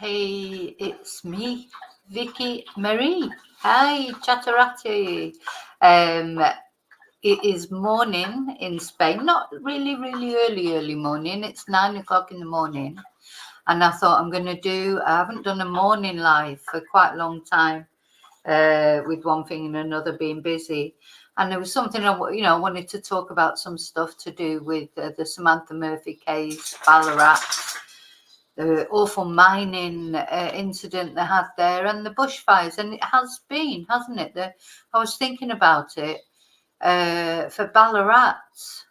Hey, it's me, Vicky Marie. Hi, Chatterati. It is morning in Spain, not really early morning. It's 9 o'clock in the morning. And I thought I haven't done a morning live for quite a long time, with one thing and another being busy. And there was something I wanted to talk about, some stuff to do with the Samantha Murphy case, Ballarats, the awful mining incident they had there, and the bushfires. And it has been, hasn't it? I was thinking about it for Ballarats.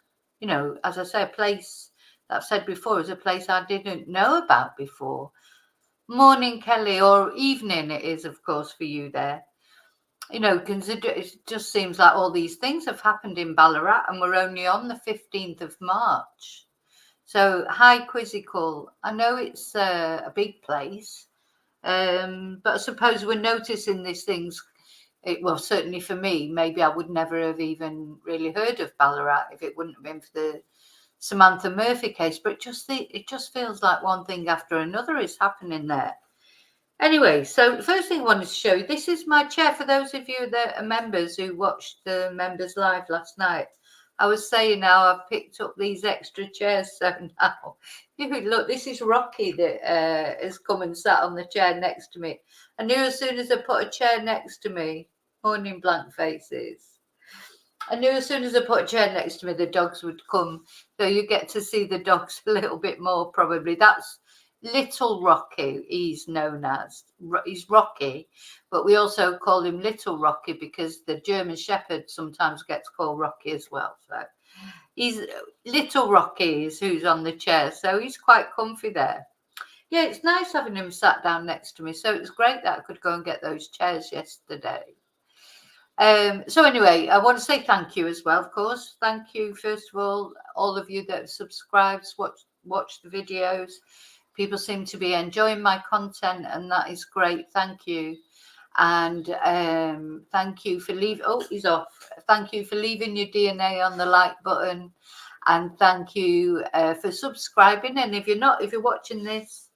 As I say, a place that I've said before is a place I didn't know about before. Morning, Kelly, or evening it is, of course, for you there. Consider it just seems like all these things have happened in Ballarat, and we're only on the 15th of March. So, hi, Quizzical. I know it's a big place, but I suppose we're noticing these things. Well, certainly for me, maybe I would never have even really heard of Ballarat if it wouldn't have been for the Samantha Murphy case. But it just feels like one thing after another is happening there. Anyway, so the first thing I wanted to show you, this is my chair. For those of you that are members who watched the members live last night, I was saying now I've picked up these extra chairs. So now, look, this is Rocky that has come and sat on the chair next to me. I knew as soon as I put a chair next to me, morning blank faces. I knew as soon as I put a chair next to me, the dogs would come. So you get to see the dogs a little bit more probably. That's Little Rocky, he's known as. He's Rocky, but we also call him Little Rocky because the German Shepherd sometimes gets called Rocky as well. So he's Little Rocky is who's on the chair. So he's quite comfy there. Yeah, it's nice having him sat down next to me. So it's great that I could go and get those chairs yesterday. So anyway, I want to say thank you as well, of course. Thank you, first of all of you that have subscribed, watch the videos. People seem to be enjoying my content, and that is great. Thank you. And thank you for leaving. Oh, he's off. Thank you for leaving your DNA on the like button, and thank you for subscribing. And if you're watching this,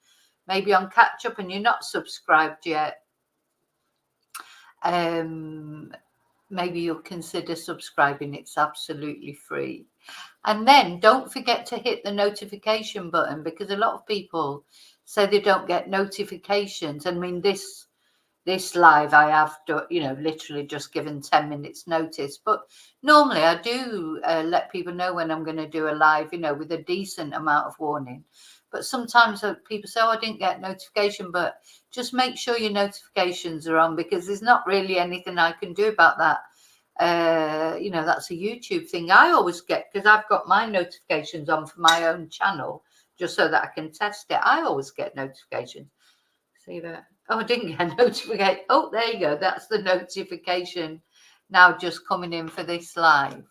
maybe on catch up and you're not subscribed yet, maybe you'll consider subscribing. It's absolutely free. And then don't forget to hit the notification button, because a lot of people say they don't get notifications. I mean, this live I have to, literally just given 10 minutes notice, but normally I do let people know when I'm going to do a live, with a decent amount of warning. But sometimes people say, oh, I didn't get notification, but just make sure your notifications are on, because there's not really anything I can do about that. That's a YouTube thing. I always get, because I've got my notifications on for my own channel, just so that I can test it. I always get notifications. See that? Oh, I didn't get a notification. Oh, there you go. That's the notification now just coming in for this live.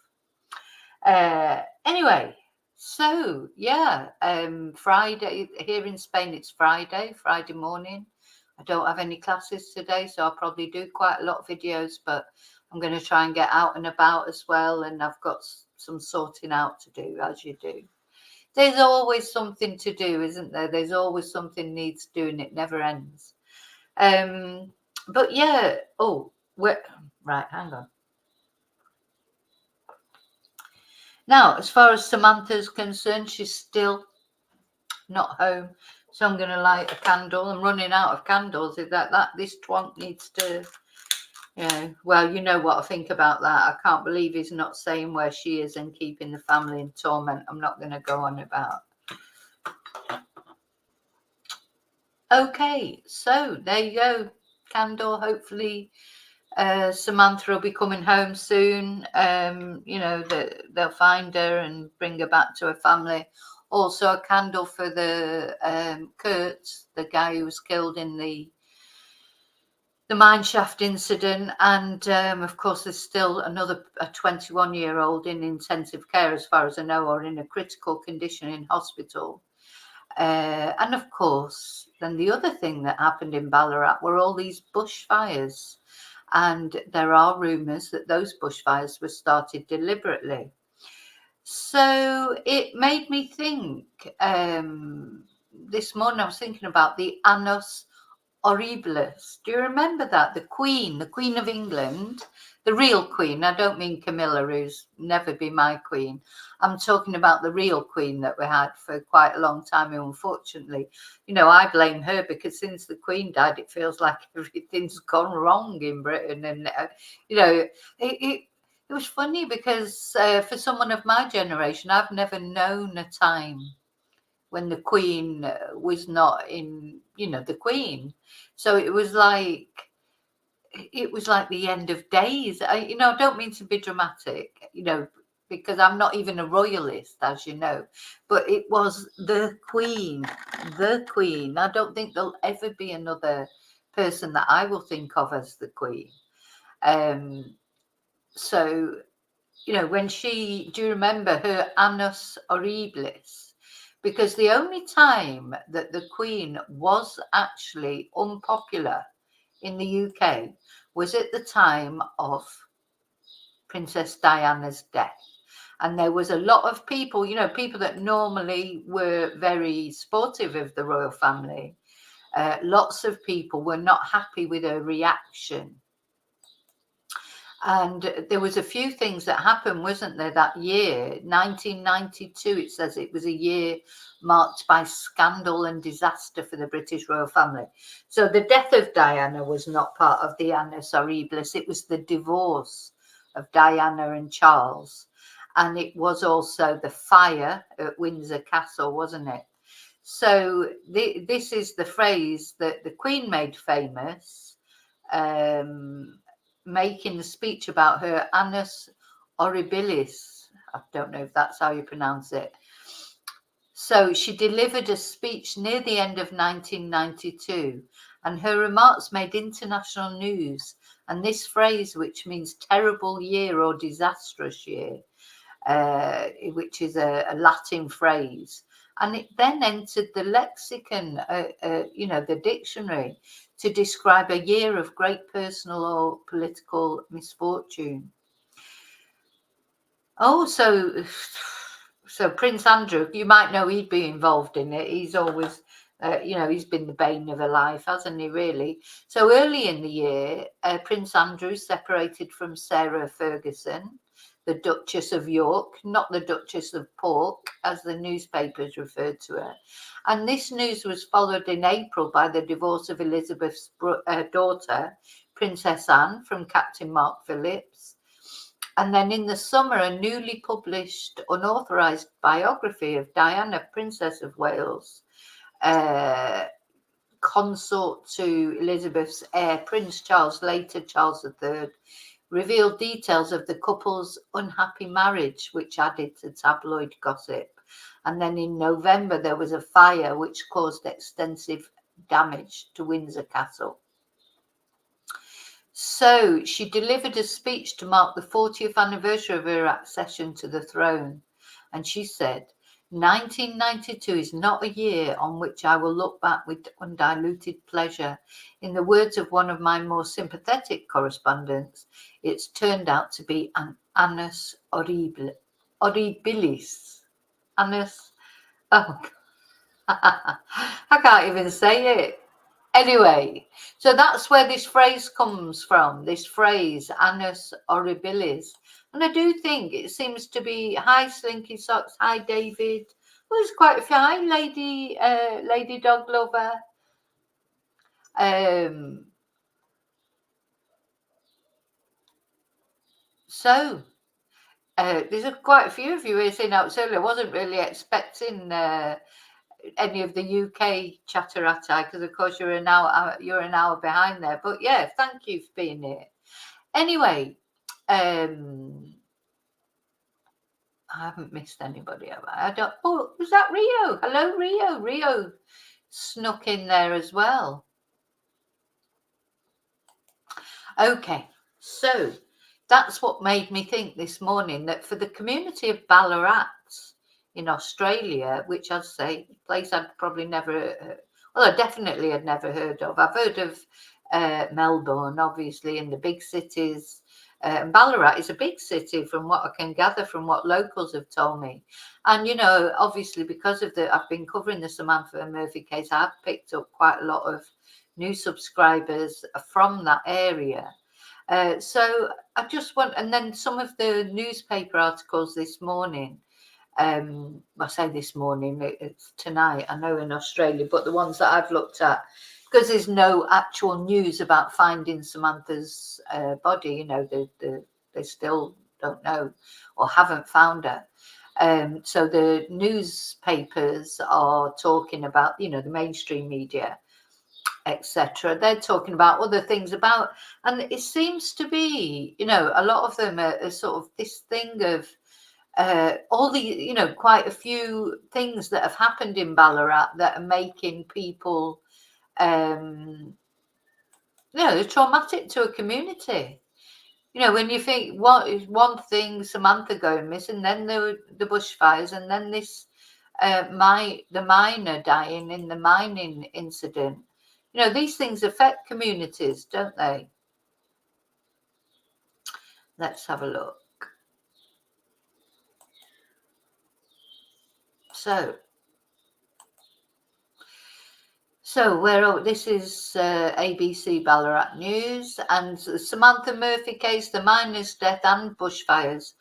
Anyway, so yeah, Friday here in Spain, it's Friday morning. I don't have any classes today, so I'll probably do quite a lot of videos, but I'm going to try and get out and about as well. And I've got some sorting out to do, as you do. There's always something to do, isn't there? There's always something needs doing. It never ends. But yeah. Oh, right. Hang on. Now, as far as Samantha's concerned, she's still not home. So I'm going to light a candle. I'm running out of candles. Is that this twonk needs to, well, you know what I think about that. I can't believe he's not saying where she is and keeping the family in torment. I'm not going to go on about. Okay, so there you go. Candle. Hopefully Samantha will be coming home soon. They'll find her and bring her back to her family. Also a candle for the Kurt, the guy who was killed in the mine shaft incident. And of course there's still a 21-year-old in intensive care, as far as I know, or in a critical condition in hospital. And of course, then the other thing that happened in Ballarat were all these bushfires. And there are rumours that those bushfires were started deliberately. So it made me think, this morning I was thinking about the annus horribilis. Do you remember that? The Queen of England, the real Queen. I don't mean Camilla, who's never been my Queen. I'm talking about the real Queen that we had for quite a long time. And unfortunately, I blame her, because since the Queen died, it feels like everything's gone wrong in Britain. And, it was funny because for someone of my generation, I've never known a time when the Queen was not in, the Queen. So it was like the end of days. I don't mean to be dramatic, because I'm not even a royalist, as you know, but it was the Queen. I don't think there'll ever be another person that I will think of as the Queen. So, when do you remember her annus horribilis? Because the only time that the Queen was actually unpopular in the UK was at the time of Princess Diana's death. And there was a lot of people, people that normally were very supportive of the royal family. Lots of people were not happy with her reaction. And there was a few things that happened, wasn't there, that year, 1992. It says it was a year marked by scandal and disaster for the British royal family. So the death of Diana was not part of the annus horribilis. It was the divorce of Diana and Charles. And it was also the fire at Windsor Castle, wasn't it? So this is the phrase that the Queen made famous, making the speech about her annus horribilis. I don't know if that's how you pronounce it. So she delivered a speech near the end of 1992, and her remarks made international news. And this phrase, which means terrible year or disastrous year, which is a Latin phrase, and it then entered the lexicon, the dictionary, to describe a year of great personal or political misfortune. Oh, so Prince Andrew, you might know he'd be involved in it. He's always, he's been the bane of her life, hasn't he, really? So early in the year, Prince Andrew separated from Sarah Ferguson, the Duchess of York, not the Duchess of Pork, as the newspapers referred to her. And this news was followed in April by the divorce of Elizabeth's daughter, Princess Anne, from Captain Mark Phillips. And then in the summer, a newly published unauthorised biography of Diana, Princess of Wales, consort to Elizabeth's heir, Prince Charles, later Charles III, revealed details of the couple's unhappy marriage, which added to tabloid gossip. And then in November, there was a fire which caused extensive damage to Windsor Castle. So she delivered a speech to mark the 40th anniversary of her accession to the throne. And she said, 1992 is not a year on which I will look back with undiluted pleasure. In the words of one of my more sympathetic correspondents, it's turned out to be an annus horribilis. Annus. Oh, I can't even say it. Anyway, so that's where this phrase comes from, this phrase, annus horribilis. And I do think it seems to be, hi Slinky Socks, hi David. Well, there's quite a few, hi Lady Dog Lover. So there's quite a few of you here saying out earlier. I wasn't really expecting any of the UK chatterati, because of course you're an hour behind there. But yeah, thank you for being here. Anyway, I haven't missed anybody, have I? I don't. Oh, was that Rio? Hello, Rio. Rio snuck in there as well. Okay, so that's what made me think this morning that for the community of Ballarats in Australia, which I'd say a place I'd probably never, I definitely had never heard of. I've heard of Melbourne, obviously, in the big cities, Ballarat is a big city, from what I can gather from what locals have told me. And, obviously, because of I've been covering the Samantha Murphy case, I've picked up quite a lot of new subscribers from that area. So I just want, and then some of the newspaper articles this morning, I say this morning, it's tonight, I know in Australia, but the ones that I've looked at, because there's no actual news about finding Samantha's body, they still don't know or haven't found her. So the newspapers are talking about, the mainstream media, etc. They're talking about other things about, and it seems to be, a lot of them are sort of this thing of all the, quite a few things that have happened in Ballarat that are making people, traumatic to a community. When you think, what is one thing, Samantha going missing, then the bushfires, and then this, the miner dying in the mining incident. These things affect communities, don't they? Let's have a look. So this is ABC Ballarat News, and the Samantha Murphy case, the miner's death and bushfires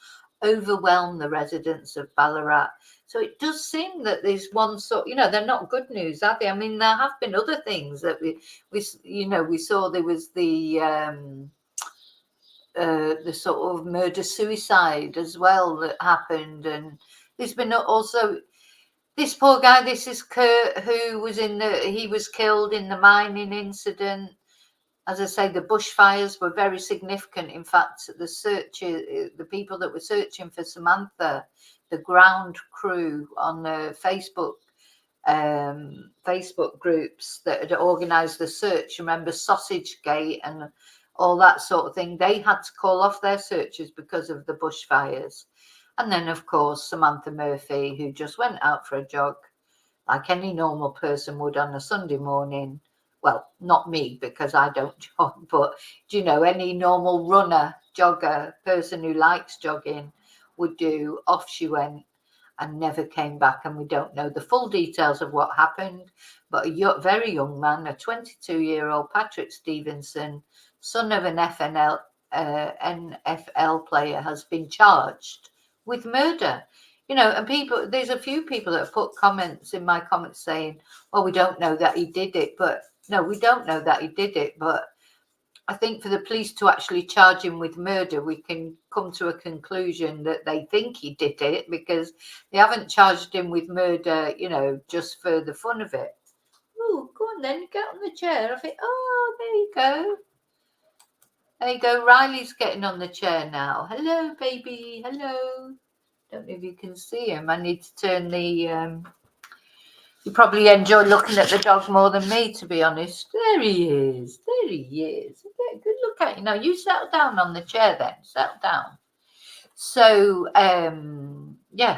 overwhelm the residents of Ballarat. So it does seem that there's one sort, they're not good news, are they? I mean, there have been other things that we saw. There was the sort of murder-suicide as well that happened, and there's been also this poor guy. This is Kurt, who was he was killed in the mining incident. As I say, the bushfires were very significant. In fact, the people that were searching for Samantha, the ground crew on the Facebook groups that had organised the search, remember Sausage Gate and all that sort of thing, they had to call off their searches because of the bushfires. And then, of course, Samantha Murphy, who just went out for a jog like any normal person would on a Sunday morning. Well, not me, because I don't jog, but any normal runner, jogger, person who likes jogging would do. Off she went and never came back, and we don't know the full details of what happened. But a very young man, a 22-year-old Patrick Stevenson, son of an NFL player, has been charged with murder. And there's a few people that have put comments in my comments saying, well, we don't know that he did it. But no, we don't know that he did it. But I think for the police to actually charge him with murder, we can come to a conclusion that they think he did it, because they haven't charged him with murder, just for the fun of it. Oh, go on then, get on the chair. I think, oh, there you go. There you go. Riley's getting on the chair now. Hello, baby. Hello. Don't know if you can see him. I need to turn the... You probably enjoy looking at the dog more than me, to be honest. There he is. There he is. Okay, good look at you. Now, you settle down on the chair then. Settle down. So,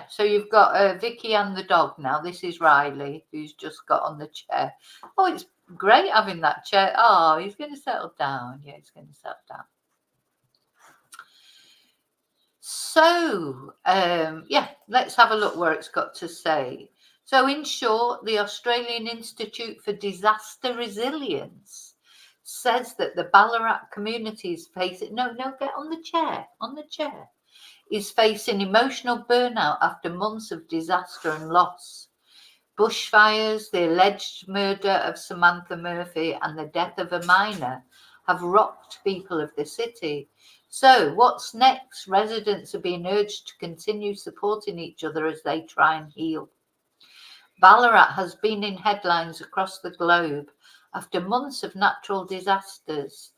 so you've got Vicky and the dog now. This is Riley, who's just got on the chair. Oh, it's great having that chair. Oh, he's going to settle down. Yeah, he's going to settle down. So, let's have a look where it's got to say. So, in short, the Australian Institute for Disaster Resilience says that the Ballarat community is facing... No, get on the chair. Is facing emotional burnout after months of disaster and loss. Bushfires, the alleged murder of Samantha Murphy, and the death of a miner have rocked people of the city. So, what's next? Residents are being urged to continue supporting each other as they try and heal. Ballarat has been in headlines across the globe after months of natural disasters.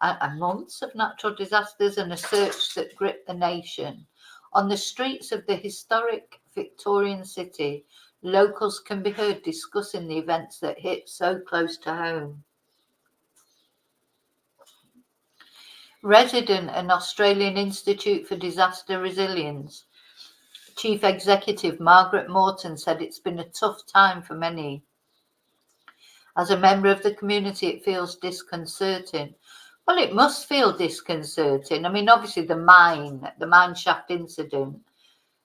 And a search that gripped the nation. On the streets of the historic Victorian city, locals can be heard discussing the events that hit so close to home. Resident and Australian Institute for Disaster Resilience Chief Executive Margaret Morton said it's been a tough time for many. As a member of the community, it feels disconcerting. Well, it must feel disconcerting. I mean, obviously the mine shaft incident,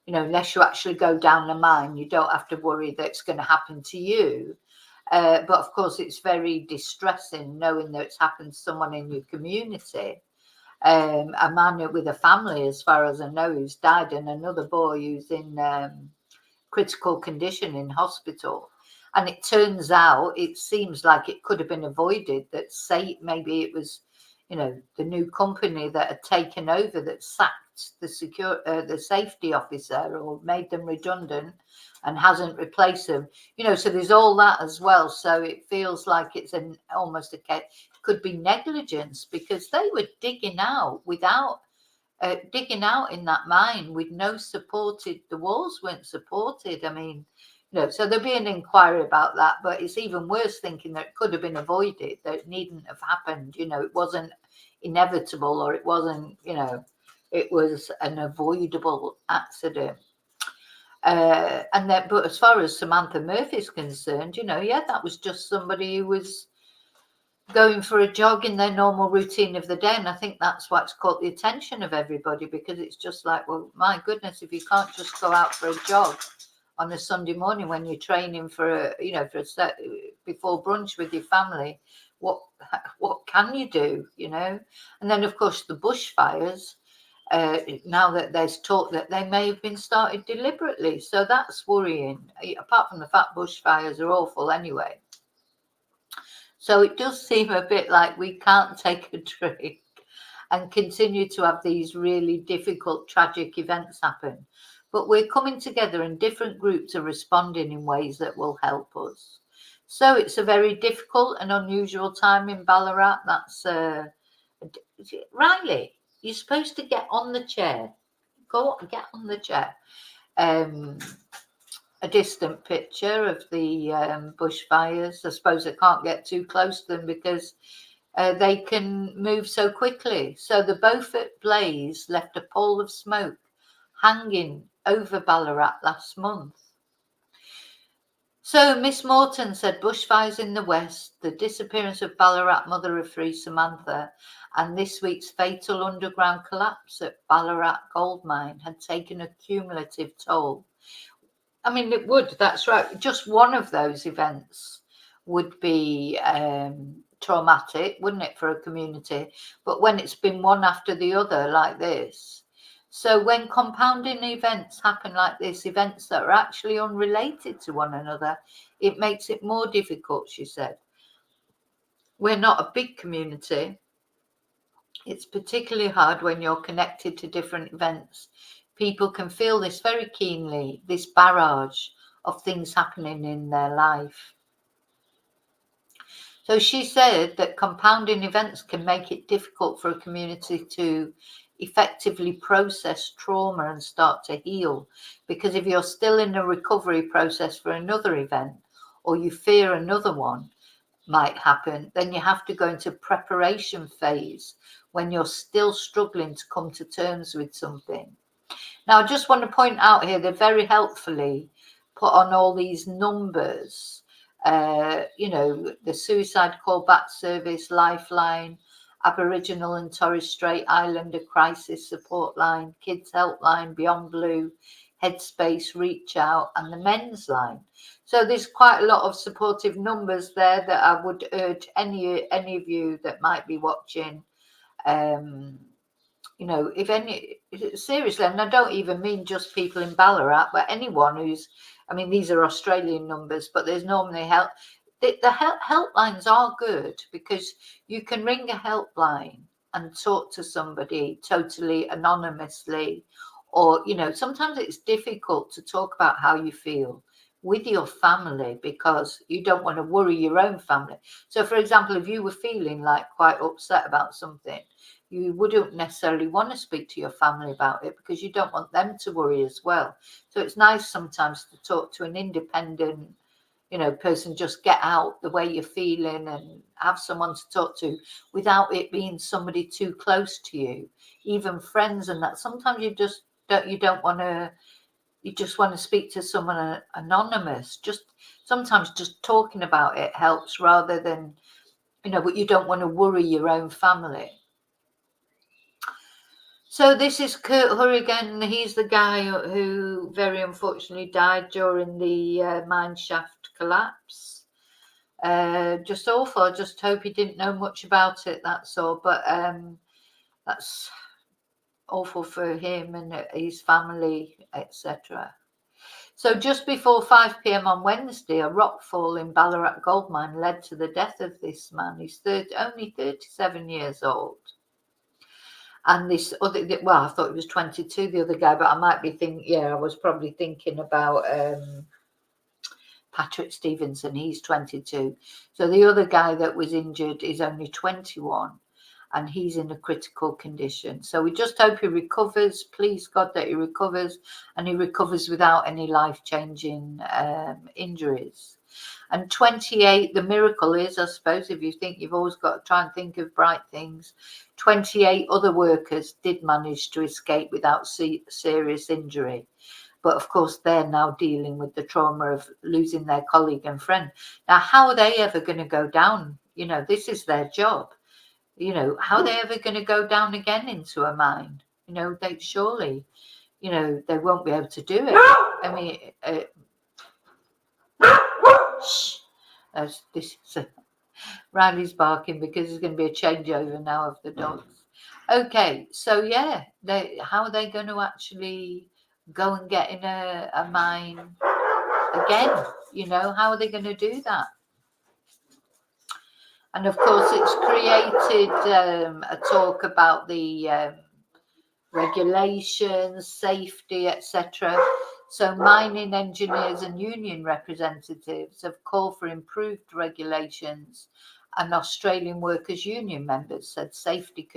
unless you actually go down the mine, you don't have to worry that it's going to happen to you. But of course, it's very distressing knowing that it's happened to someone in your community. A man with a family, as far as I know, who's died, and another boy who's in critical condition in hospital. And it turns out, it seems like it could have been avoided. That say maybe it was, the new company that had taken over that sacked the safety officer or made them redundant and hasn't replaced them. So there's all that as well. So it feels like it's almost a case. Could be negligence because they were digging out in that mine with no supported, the walls weren't supported. I mean, so there'll be an inquiry about that, but it's even worse thinking that it could have been avoided, that it needn't have happened. It wasn't inevitable, or it wasn't, it was an avoidable accident. But as far as Samantha Murphy is concerned, that was just somebody who was going for a jog in their normal routine of the day. And I think that's what's caught the attention of everybody, because it's just like, well, my goodness, if you can't just go out for a jog on a Sunday morning when you're training for before brunch with your family, what can you do, And then, of course, the bushfires, now that there's talk that they may have been started deliberately. So that's worrying, apart from the fact bushfires are awful anyway. So it does seem a bit like we can't take a drink and continue to have these really difficult, tragic events happen. But we're coming together, and different groups are responding in ways that will help us. So it's a very difficult and unusual time in Ballarat. That's Riley, you're supposed to get on the chair. Go on, get on the chair. A distant picture of the bushfires. I suppose I can't get too close to them because they can move so quickly. So the Beaufort blaze left a pall of smoke hanging over Ballarat last month. So Miss Morton said bushfires in the west, the disappearance of Ballarat mother of three Samantha, and this week's fatal underground collapse at Ballarat gold mine had taken a cumulative toll. I mean, it would, that's right. Just one of those events would be traumatic, wouldn't it, for a community? But when it's been one after the other like this. So when compounding events happen like this, events that are actually unrelated to one another, it makes it more difficult, she said. We're not a big community. It's particularly hard when you're connected to different events. People can feel this very keenly, this barrage of things happening in their life. So she said that compounding events can make it difficult for a community to effectively process trauma and start to heal. Because if you're still in a recovery process for another event, or you fear another one might happen, then you have to go into preparation phase when you're still struggling to come to terms with something. Now, I just want to point out here, they're very helpfully put on all these numbers. The Suicide Callback Service, Lifeline, Aboriginal and Torres Strait Islander Crisis Support Line, Kids Helpline, Beyond Blue, Headspace, Reach Out, and the Men's Line. So there's quite a lot of supportive numbers there that I would urge any of you that might be watching, if any, seriously, and I don't even mean just people in Ballarat, but anyone who's, I mean, these are Australian numbers, but there's normally help. The helplines are good because you can ring a helpline and talk to somebody totally anonymously, or, sometimes it's difficult to talk about how you feel with your family because you don't want to worry your own family. So, for example, if you were feeling like quite upset about something, you wouldn't necessarily want to speak to your family about it because you don't want them to worry as well. So it's nice sometimes to talk to an independent, person, just get out the way you're feeling and have someone to talk to without it being somebody too close to you, even friends and that. Sometimes you just want to, you just want to speak to someone anonymous. Sometimes just talking about it helps rather than, but you don't want to worry your own family. So this is Kurt Hurrigan. He's the guy who very unfortunately died during the mine shaft collapse. Just awful. I just hope he didn't know much about it, that's all. But that's awful for him and his family, etc. So just before 5 p.m. on Wednesday, a rockfall in Ballarat gold mine led to the death of this man. He's only 37 years old. And this other, well, I thought he was 22, the other guy, but I might be thinking, I was probably thinking about Patrick Stevenson. He's 22. So the other guy that was injured is only 21. And he's in a critical condition. So we just hope he recovers. Please God that he recovers, and he recovers without any life-changing injuries. And 28, the miracle is, I suppose, if you think you've always got to try and think of bright things, 28 other workers did manage to escape without serious injury. But of course, they're now dealing with the trauma of losing their colleague and friend. Now, how are they ever going to go down? This is their job. How are they ever going to go down again into a mine? They surely, they won't be able to do it. I mean, Riley's barking because there's going to be a changeover now of the dogs. Okay, so how are they going to actually go and get in a mine again? How are they going to do that? And of course, it's created a talk about the regulations, safety, etc. So mining engineers and union representatives have called for improved regulations, and Australian Workers' Union members said safety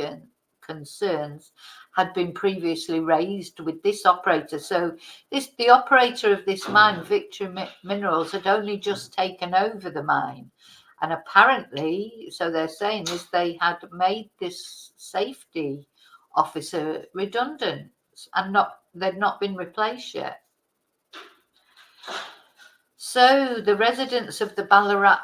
concerns had been previously raised with this operator. So the operator of this mine, Victory Minerals, had only just taken over the mine. And apparently, so they're saying, is they had made this safety officer redundant and they've not been replaced yet. So the residents of the Ballarat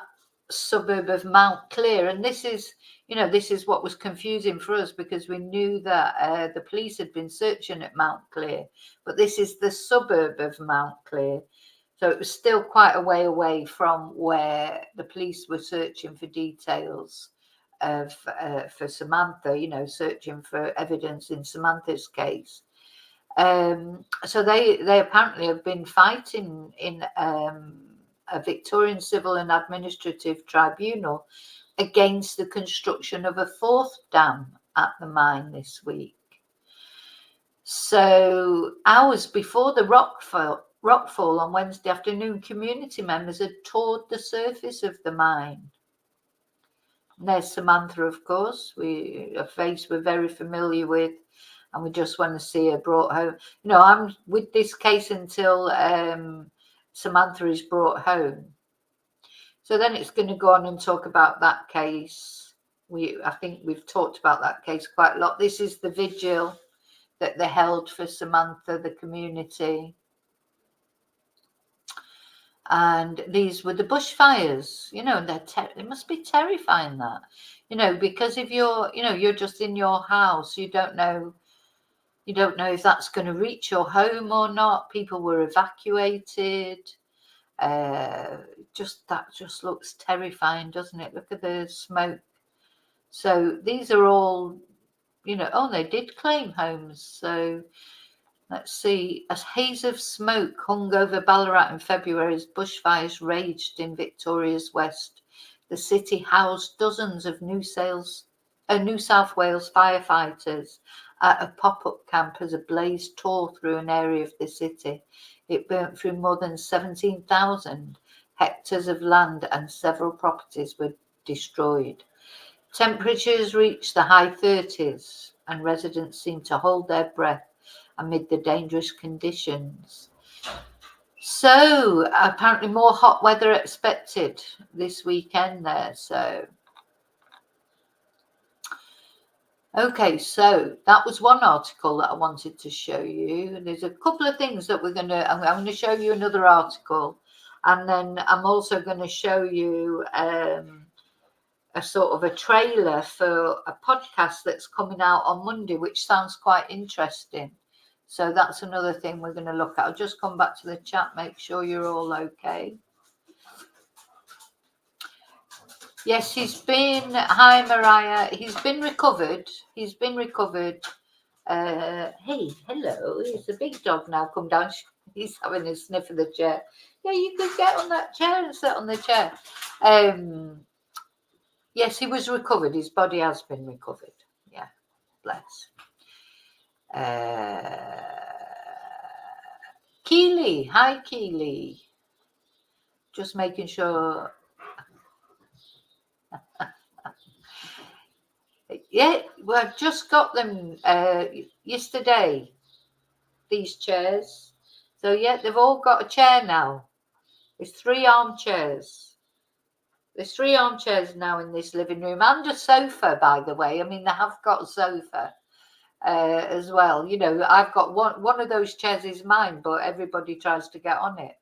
suburb of Mount Clear, and this is what was confusing for us, because we knew that the police had been searching at Mount Clear, but this is the suburb of Mount Clear. So it was still quite a way away from where the police were searching for details of for Samantha, searching for evidence in Samantha's case. So they apparently have been fighting in a Victorian Civil and Administrative Tribunal against the construction of a fourth dam at the mine this week. So hours before the rockfall on Wednesday afternoon, community members had toured the surface of the mine. And there's Samantha, of course, a face we're very familiar with, and we just want to see her brought home. I'm with this case until Samantha is brought home. So then it's going to go on and talk about that case. I think we've talked about that case quite a lot. This is the vigil that they held for Samantha, the community. And these were the bushfires, and it must be terrifying that, because if you're just in your house, you don't know if that's going to reach your home or not. People were evacuated. That just looks terrifying, doesn't it? Look at the smoke. So these are all, they did claim homes. So let's see. As haze of smoke hung over Ballarat in February as bushfires raged in Victoria's west, the city housed dozens of New South Wales firefighters at a pop-up camp as a blaze tore through an area of the city. It burnt through more than 17,000 hectares of land, and several properties were destroyed. Temperatures reached the high 30s, and residents seemed to hold their breath amid the dangerous conditions. So apparently more hot weather expected this weekend there. So okay, so that was one article that I wanted to show you. There's a couple of things that I'm going to show you another article, and then I'm also going to show you a sort of a trailer for a podcast that's coming out on Monday, which sounds quite interesting. So that's another thing we're going to look at. I'll just come back to the chat, make sure you're all okay. Yes, he's been, hi Mariah, he's been recovered. He's been recovered. Hey, hello, he's a big dog now, come down. He's having a sniff of the chair. Yeah, you could get on that chair and sit on the chair. Yes, he was recovered. His body has been recovered. Yeah, bless. Keely, hi Keely. Just making sure. Yeah, well, I've just got them yesterday, these chairs. So, yeah, they've all got a chair now. There's 3 armchairs. There's 3 armchairs now in this living room and a sofa, by the way. I mean, they have got a sofa as well. You know, I've got one of those chairs is mine, but everybody tries to get on it.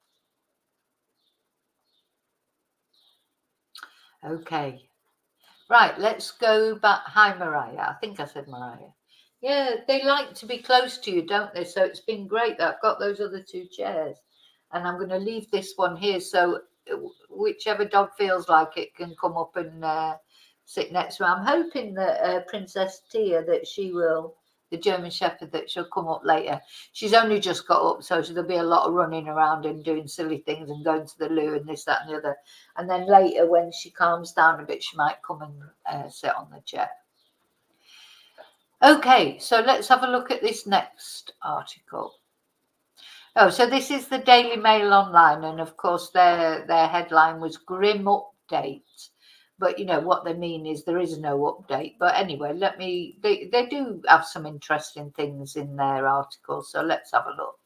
Okay. Right, let's go back. Hi, Mariah. I think I said Mariah. Yeah, they like to be close to you, don't they? So it's been great that I've got those other 2 chairs. And I'm going to leave this one here. So whichever dog feels like it can come up and sit next to me. I'm hoping that Princess Tia, that she will, the German Shepherd, that she'll come up later. She's only just got up, so there'll be a lot of running around and doing silly things and going to the loo and this, that and the other. And then later, when she calms down a bit, she might come and sit on the chair. Okay, so let's have a look at this next article. Oh, so this is the Daily Mail Online, and of course their headline was Grim Update. But you know what they mean is there is no update. But anyway, they do have some interesting things in their article, so let's have a look.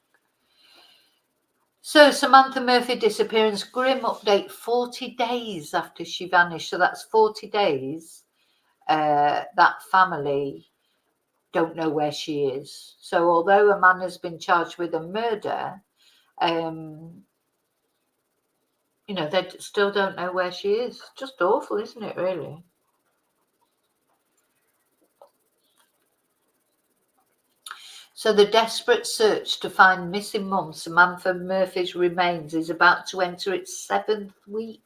So Samantha Murphy disappearance, grim update 40 days after she vanished. So that's 40 days that family don't know where she is. So although a man has been charged with a murder, you know, they still don't know where she is. Just awful, isn't it, really? So the desperate search to find missing mum Samantha Murphy's remains is about to enter its 7th week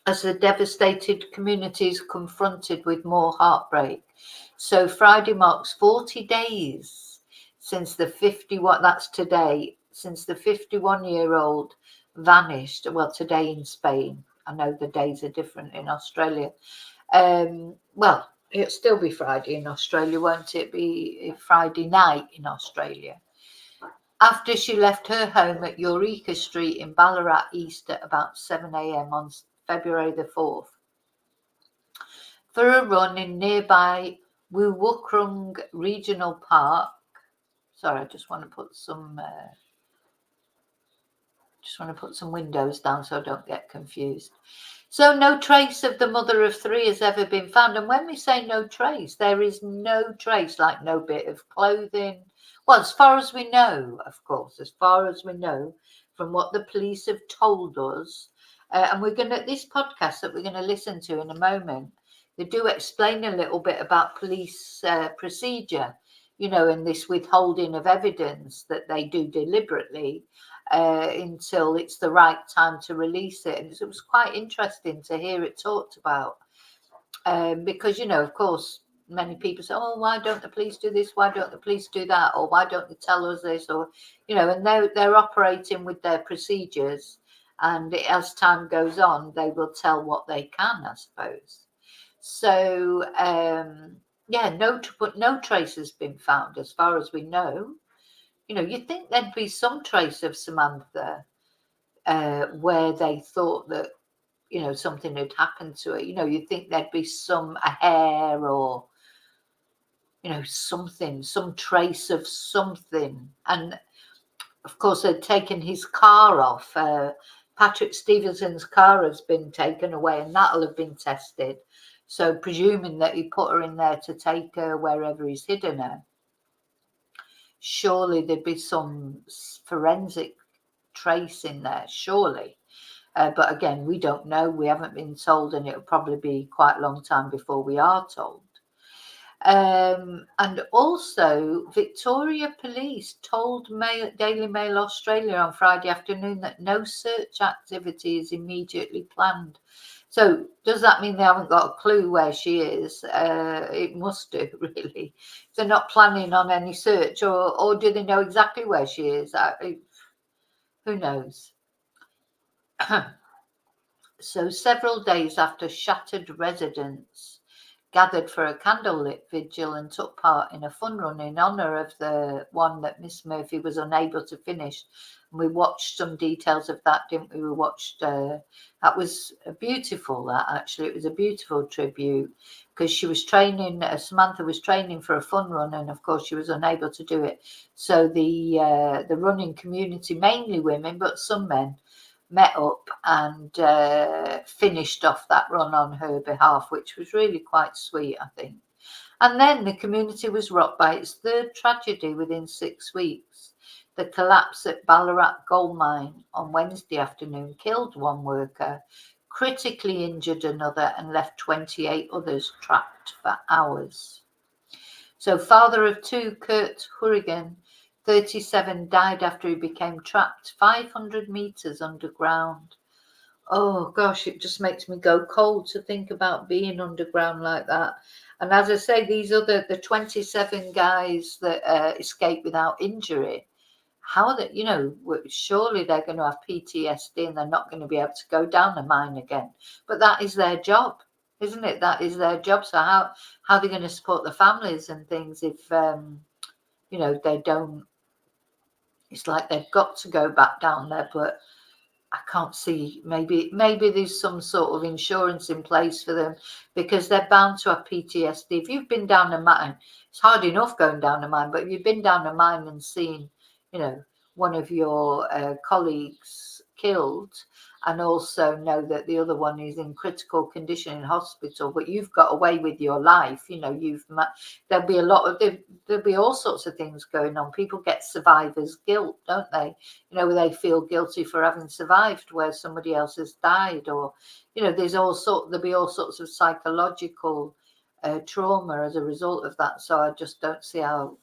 as the devastated community is confronted with more heartbreak. So Friday marks 40 days since the 51, that's today, since the 51-year-old vanished. Well, today in Spain. I know the days are different in Australia. Well, it'll still be Friday in Australia, won't it? Be Friday night in Australia. After she left her home at Eureka Street in Ballarat East at about 7 a.m. on February the 4th for a run in nearby Wuwukrung Regional Park. Sorry, I just want to put some windows down so I don't get confused. So no trace of the mother of 3 has ever been found. And when we say no trace, there is no trace, like no bit of clothing. Well, as far as we know, of course, as far as we know from what the police have told us, and we're going to, this podcast that we're going to listen to in a moment, they do explain a little bit about police procedure, you know, in this withholding of evidence that they do deliberately until it's the right time to release it. And it was quite interesting to hear it talked about because, you know, of course, many people say, oh, why don't the police do this? Why don't the police do that? Or why don't they tell us this? Or, you know, and they're operating with their procedures. And as time goes on, they will tell what they can, I suppose. So, yeah, no trace has been found as far as we know. You know, you'd think there'd be some trace of Samantha where they thought that, you know, something had happened to her. You know, you'd think there'd be a hair or, you know, something, some trace of something. And of course, they'd taken his car off. Patrick Stevenson's car has been taken away and that'll have been tested. So presuming that he put her in there to take her wherever he's hidden her, surely there'd be some forensic trace in there, surely. But again, we don't know. We haven't been told, and it'll probably be quite a long time before we are told. And also, Victoria Police told Daily Mail Australia on Friday afternoon that no search activity is immediately planned. So does that mean they haven't got a clue where she is? It must do, really. They're not planning on any search, or do they know exactly where she is? Who knows? So several days after shattered residents gathered for a candlelit vigil and took part in a fun run in honour of the one that Miss Murphy was unable to finish. And we watched some details of that, didn't we? We watched, that was beautiful, that actually. It was a beautiful tribute because she was training, Samantha was training for a fun run, and of course she was unable to do it. So the running community, mainly women, but some men, met up and finished off that run on her behalf, which was really quite sweet, I think. And then the community was rocked by its third tragedy within 6 weeks. The collapse at Ballarat gold mine on Wednesday afternoon killed one worker, critically injured another, and left 28 others trapped for hours. So father of two, Kurt Hurrigan, 37, died after he became trapped 500 metres underground. Oh gosh, it just makes me go cold to think about being underground like that. And as I say, the 27 guys that escaped without injury, how that, surely they're going to have PTSD and they're not going to be able to go down the mine again. But that is their job, isn't it? That is their job. So how are they going to support the families and things if they don't? It's like they've got to go back down there, but I can't see. Maybe there's some sort of insurance in place for them because they're bound to have PTSD. If you've been down a mine, it's hard enough going down a mine, but if you've been down a mine and seen, one of your colleagues killed, and also know that the other one is in critical condition in hospital, but you've got away with your life, there'll be all sorts of things going on. People get survivor's guilt, don't they? Where they feel guilty for having survived where somebody else has died, or there'll be all sorts of psychological trauma as a result of that. So I just don't see how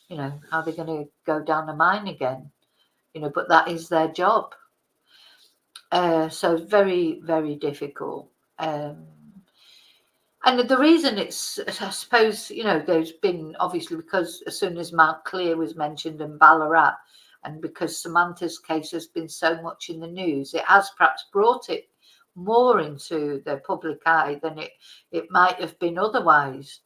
they're going to go down a mine again, but that is their job. So very, very difficult. And the reason it's, I suppose, there's been, obviously, because as soon as Mount Clear was mentioned and Ballarat, and because Samantha's case has been so much in the news, it has perhaps brought it more into the public eye than it might have been otherwise.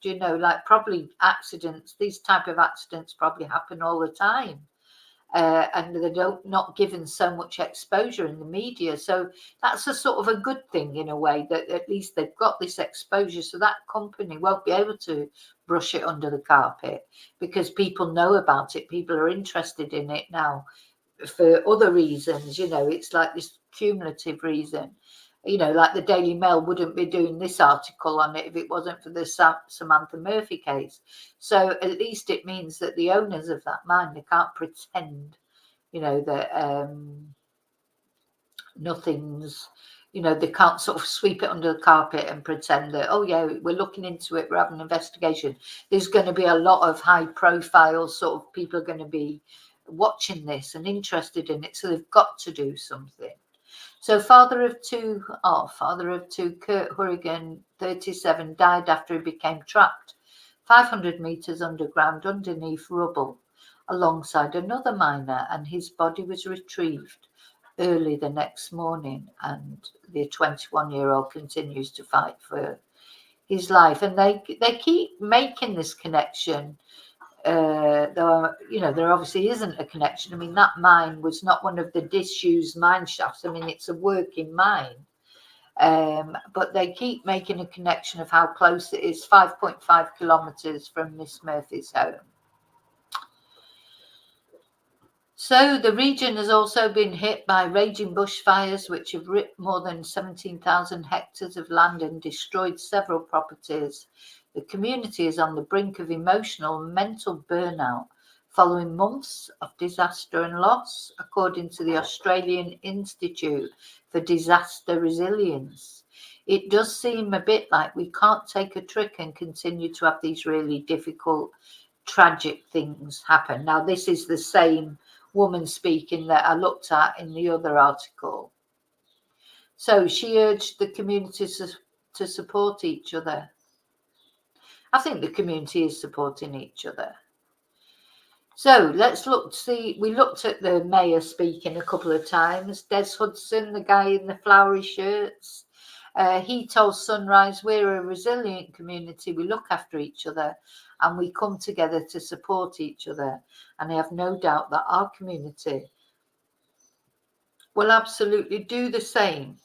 Probably accidents, these type of accidents probably happen all the time. And they're not given so much exposure in the media. So that's a sort of a good thing in a way, that at least they've got this exposure, so that company won't be able to brush it under the carpet because people know about it. People are interested in it now for other reasons. It's like this cumulative reason. Like the Daily Mail wouldn't be doing this article on it if it wasn't for the Samantha Murphy case. So at least it means that the owners of that mine, they can't pretend, that nothing's, they can't sort of sweep it under the carpet and pretend that, oh yeah, we're looking into it, we're having an investigation. There's going to be a lot of high profile sort of people are going to be watching this and interested in it. So they've got to do something. So father of two, Kurt Hurrigan, 37, died after he became trapped 500 metres underground underneath rubble alongside another miner, and his body was retrieved early the next morning, and the 21-year-old continues to fight for his life. And they keep making this connection. Though there obviously isn't a connection. I mean, that mine was not one of the disused mine shafts. I mean, it's a working mine, but they keep making a connection of how close it is, 5.5 kilometres from Miss Murphy's home. So the region has also been hit by raging bushfires, which have ripped more than 17,000 hectares of land and destroyed several properties. The community is on the brink of emotional and mental burnout following months of disaster and loss, according to the Australian Institute for Disaster Resilience. It does seem a bit like we can't take a trick and continue to have these really difficult, tragic things happen. Now, this is the same woman speaking that I looked at in the other article. So she urged the community to support each other. I think the community is supporting each other. So let's see. We looked at the mayor speaking a couple of times. Des Hudson, the guy in the flowery shirts, he told Sunrise, we're a resilient community. We look after each other and we come together to support each other. And I have no doubt that our community will absolutely do the same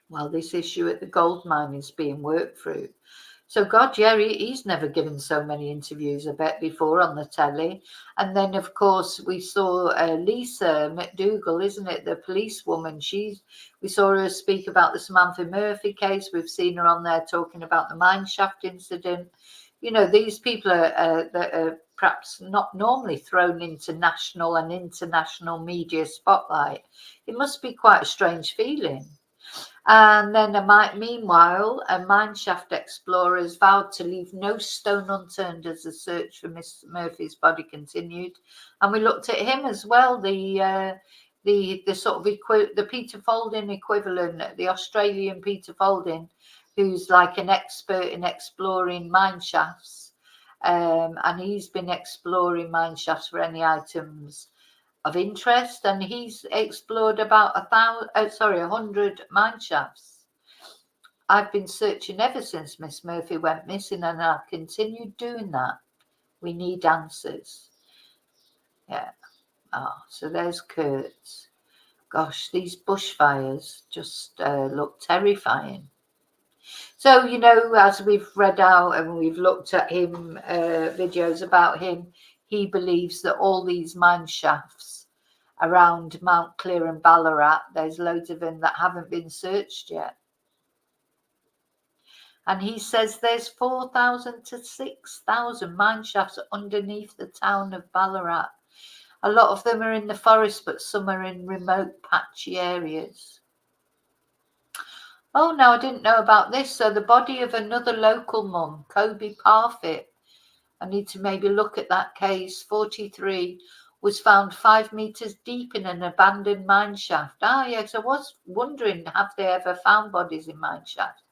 while this issue at the gold mine is being worked through. So God, yeah, he's never given so many interviews, I bet, before on the telly. And then, of course, we saw Lisa McDougall, isn't it, the policewoman? We saw her speak about the Samantha Murphy case. We've seen her on there talking about the mine shaft incident. You know, these people that are perhaps not normally thrown into national and international media spotlight. It must be quite a strange feeling. And then, meanwhile, mineshaft explorers vowed to leave no stone unturned as the search for Miss Murphy's body continued. And we looked at him as well, the sort of the Peter Folding equivalent, the Australian Peter Folding, who's like an expert in exploring mine shafts, and he's been exploring mine shafts for any items of interest, and he's explored about 100 mine shafts. I've been searching ever since Miss Murphy went missing, and I've continued doing that. We need answers. Yeah. So there's Kurt. Gosh, these bushfires just look terrifying. So, you know, as we've read out and we've looked at him, videos about him, he believes that all these mine shafts around Mount Clear and Ballarat, there's loads of them that haven't been searched yet. And he says there's 4,000 to 6,000 mine shafts underneath the town of Ballarat. A lot of them are in the forest, but some are in remote, patchy areas. Oh, no, I didn't know about this. So the body of another local mum, Kobe Parfit, I need to maybe look at that case, 43, was found 5 meters deep in an abandoned mine shaft. Yes, I was wondering, have they ever found bodies in mine shafts?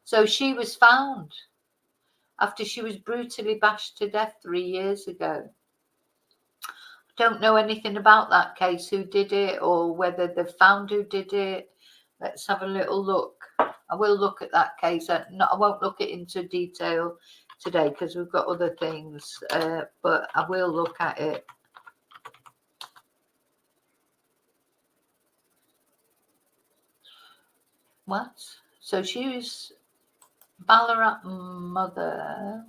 So she was found after she was brutally bashed to death 3 years ago. Don't know anything about that case, who did it or whether they've found who did it. Let's have a little look. I will look at that case. I won't look it into detail today because we've got other things, but I will look at it. What? So she was Ballarat mother.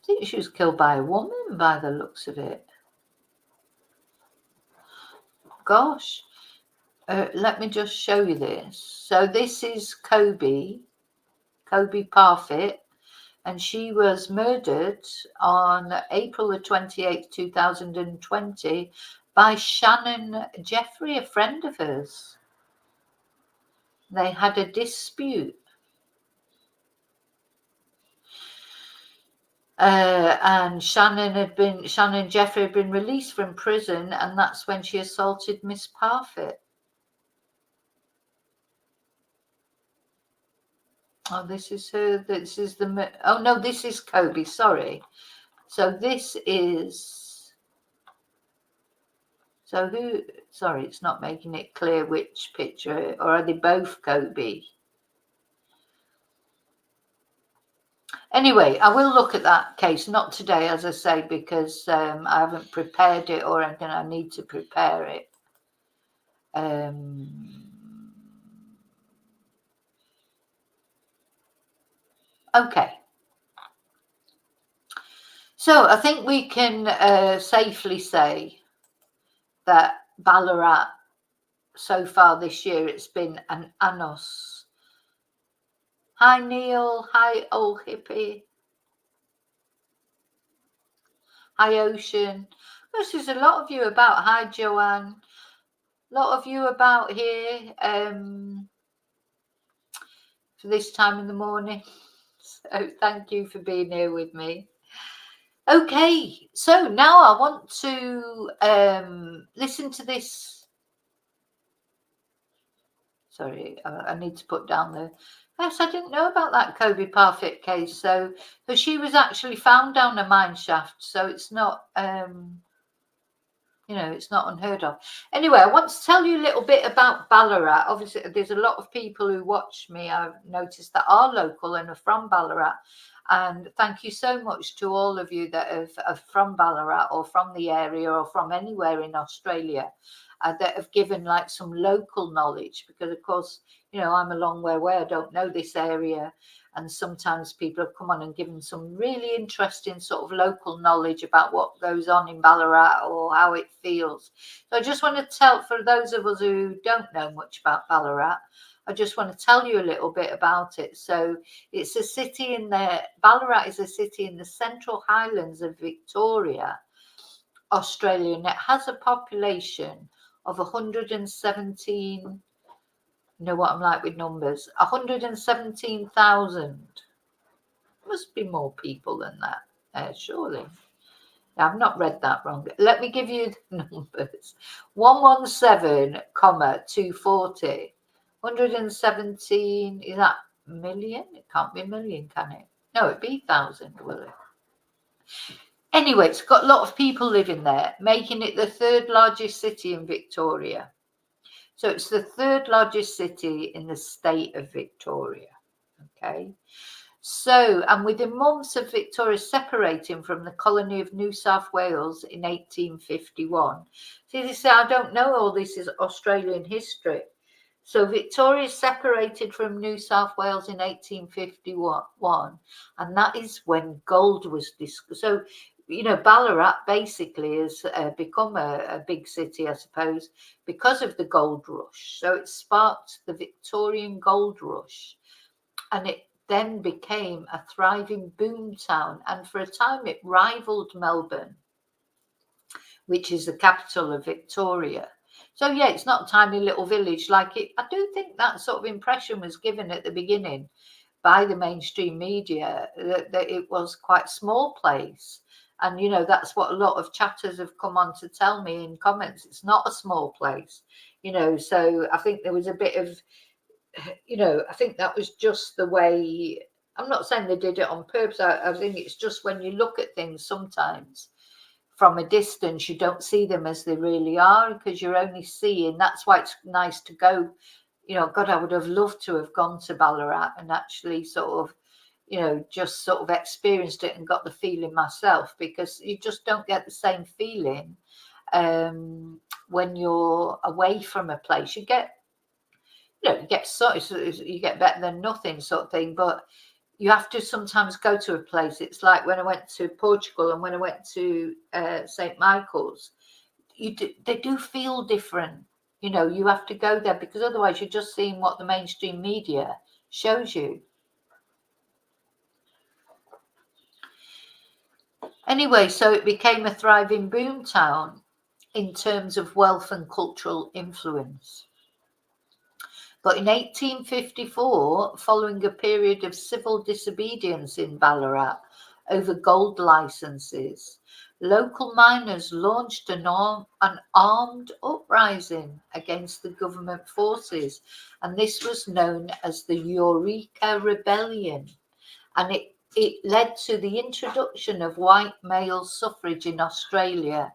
I think she was killed by a woman by the looks of it. Gosh. Let me just show you this. So this is Kobe Parfit, and she was murdered on April the 28th, 2020 by Shannon Jeffrey, a friend of hers. They had a dispute. And Shannon Jeffrey had been released from prison, and that's when she assaulted Miss Parfit. Oh, this is her. This is the. Oh no, this is Kobe. Sorry. So this is. So who? Sorry, it's not making it clear which picture. Or are they both Kobe? Anyway, I will look at that case, not today, as I say, because I haven't prepared it or anything. I need to prepare it. Okay. So I think we can safely say that Ballarat, so far this year, it's been an annus Hi, Neil. Hi, old hippie. Hi, Ocean. There's a lot of you about. Hi, Joanne. A lot of you about here for this time in the morning. So thank you for being here with me. Okay, so now I want to listen to this. Sorry, I need to put down the. Yes, I didn't know about that Kobe Parfit case. So she was actually found down a mine shaft. So it's not, it's not unheard of. Anyway, I want to tell you a little bit about Ballarat. Obviously, there's a lot of people who watch me, I've noticed, that are local and are from Ballarat. And thank you so much to all of you that are from Ballarat or from the area or from anywhere in Australia that have given like some local knowledge. Because, of course, I'm a long way away. I don't know this area. And sometimes people have come on and given some really interesting sort of local knowledge about what goes on in Ballarat or how it feels. So I just want to tell, for those of us who don't know much about Ballarat, I just want to tell you a little bit about it. So it's a city Ballarat is a city in the Central Highlands of Victoria, Australia, and it has a population of 117. You know what I'm like with numbers. 117,000. Must be more people than that, surely. I've not read that wrong. Let me give you the numbers. 117,240. 117, is that million? It can't be a million, can it? No, it'd be 1,000, will it? Anyway, it's got a lot of people living there, making it the third largest city in Victoria. So it's the third largest city in the state of Victoria. Okay. So, and within months of Victoria separating from the colony of New South Wales in 1851. See, this, I don't know all this is Australian history. So Victoria separated from New South Wales in 1851, and that is when gold was discovered. So, Ballarat basically has become a big city, I suppose, because of the gold rush. So it sparked the Victorian gold rush, and it then became a thriving boom town, and for a time it rivaled Melbourne, which is the capital of Victoria. So yeah, it's not a tiny little village like it. I do think that sort of impression was given at the beginning by the mainstream media that it was quite a small place. And that's what a lot of chatters have come on to tell me in comments. It's not a small place, so I think there was a bit of, I think that was just the way. I'm not saying they did it on purpose. I think it's just when you look at things sometimes from a distance, you don't see them as they really are, because you're only seeing. That's why it's nice to go. God, I would have loved to have gone to Ballarat and actually sort of, just sort of experienced it and got the feeling myself, because you just don't get the same feeling when you're away from a place. You get you get better than nothing sort of thing, but you have to sometimes go to a place. It's like when I went to Portugal and when I went to St. Michael's, they do feel different. You have to go there, because otherwise you're just seeing what the mainstream media shows you. Anyway, so it became a thriving boom town in terms of wealth and cultural influence. But in 1854, following a period of civil disobedience in Ballarat over gold licenses, local miners launched an armed uprising against the government forces, and this was known as the Eureka Rebellion. And it led to the introduction of white male suffrage in Australia,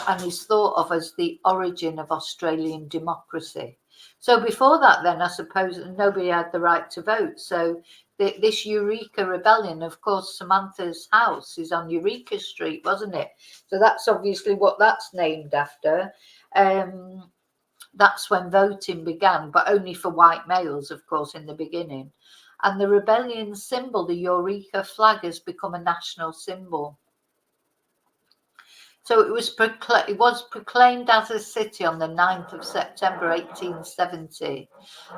and is thought of as the origin of Australian democracy. So before that, then, I suppose nobody had the right to vote. So this Eureka Rebellion, of course, Samantha's house is on Eureka Street, wasn't it? So that's obviously what that's named after. That's when voting began, but only for white males, of course, in the beginning. And the rebellion symbol, the Eureka flag, has become a national symbol. So it was proclaimed as a city on the 9th of September 1870,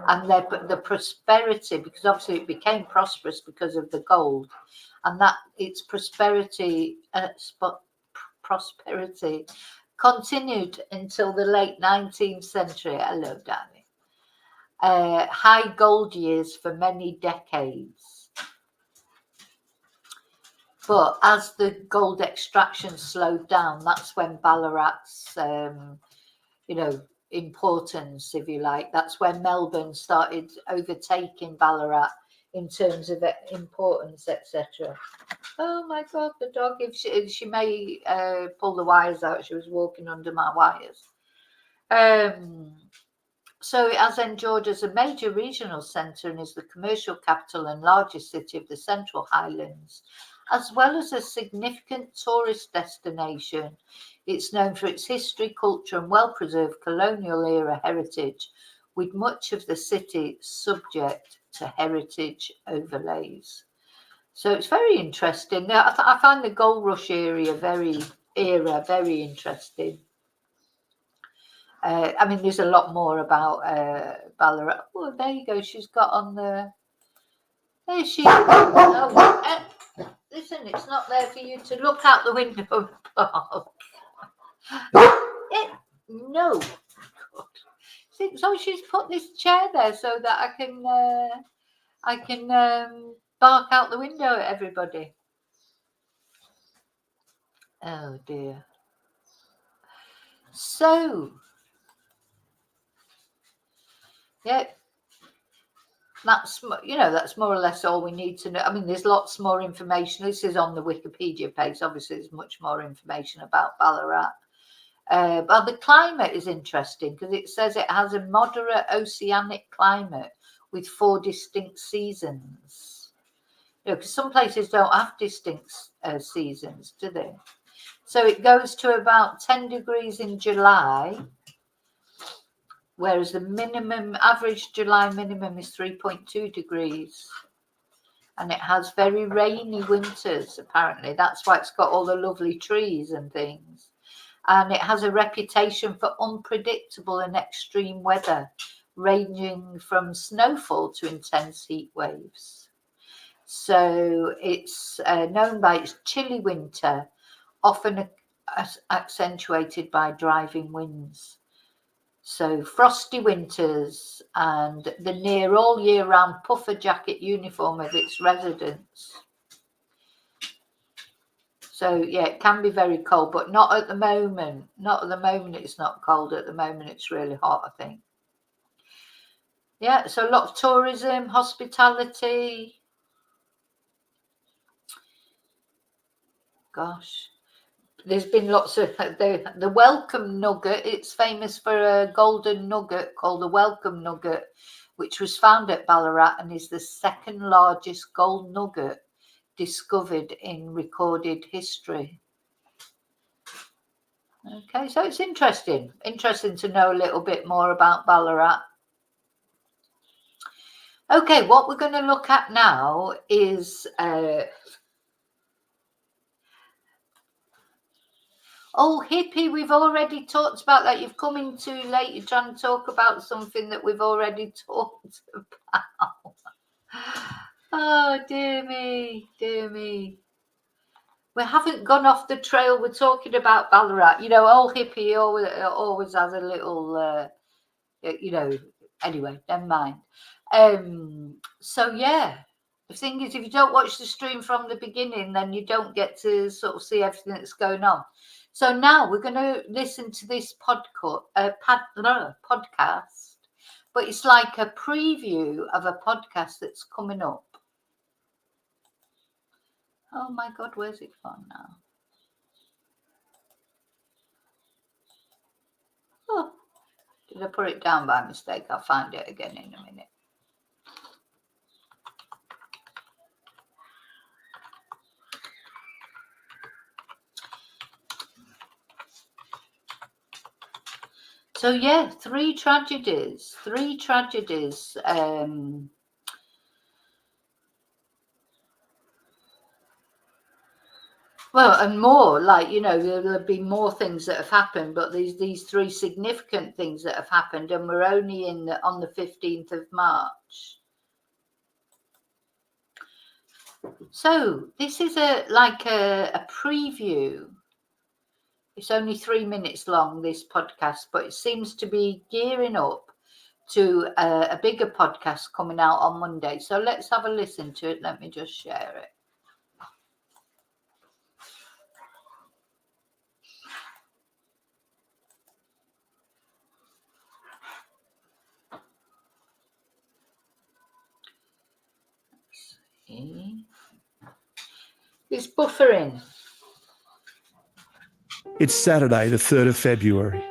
and the prosperity, because obviously it became prosperous because of the gold, and that its prosperity continued until the late 19th century. Hello, Danny. High gold years for many decades. But as the gold extraction slowed down, that's when Ballarat's, importance, if you like, that's when Melbourne started overtaking Ballarat in terms of importance, etc. Oh my God, the dog, if she may pull the wires out, she was walking under my wires. So it has endured as a major regional centre and is the commercial capital and largest city of the Central Highlands, as well as a significant tourist destination. It's known for its history, culture and well-preserved colonial-era heritage, with much of the city subject to heritage overlays. So it's very interesting. I find the Gold Rush area very interesting. There's a lot more about Ballarat. Oh, there you go. She's got on the... There she is. Oh, listen, it's not there for you to look out the window. No. So she's put this chair there so that I can bark out the window at everybody. Oh dear. So, yeah, that's more or less all we need to know. I mean, there's lots more information. This is on the Wikipedia page. Obviously, there's much more information about Ballarat. But the climate is interesting because it says it has a moderate oceanic climate with 4 distinct seasons. Because some places don't have distinct seasons, do they? So it goes to about 10 degrees in July, whereas the average July minimum is 3.2 degrees. And it has very rainy winters, apparently. That's why it's got all the lovely trees and things. And it has a reputation for unpredictable and extreme weather, ranging from snowfall to intense heat waves. So it's known by its chilly winter, often accentuated by driving winds. So frosty winters and the near all year round puffer jacket uniform of its residents. So yeah, it can be very cold, but not at the moment. Not at the moment it's not cold. At the moment it's really hot, I think. Yeah, so a lot of tourism, hospitality. Gosh. There's been lots of the Welcome Nugget. It's famous for a golden nugget called the Welcome Nugget, which was found at Ballarat and is the second largest gold nugget discovered in recorded history. Okay, so it's interesting to know a little bit more about Ballarat. Okay, what we're going to look at now is oh, hippie, we've already talked about that. You've come in too late. You're trying to talk about something that we've already talked about. Oh, dear me, dear me. We haven't gone off the trail. We're talking about Ballarat. Old hippie always has a little, anyway, never mind. So, yeah. The thing is, if you don't watch the stream from the beginning, then you don't get to sort of see everything that's going on. So now we're going to listen to this podcast, but it's like a preview of a podcast that's coming up. Oh my God, where's it gone now? Oh, did I put it down by mistake? I'll find it again in a minute. So yeah, three tragedies. Well, and more, like, there'll be more things that have happened, but these three significant things that have happened, and we're only on the 15th of March. So this is a preview. It's only 3 minutes long, this podcast, but it seems to be gearing up to a bigger podcast coming out on Monday. So let's have a listen to it. Let me just share it. It's buffering. It's Saturday, the 3rd of February.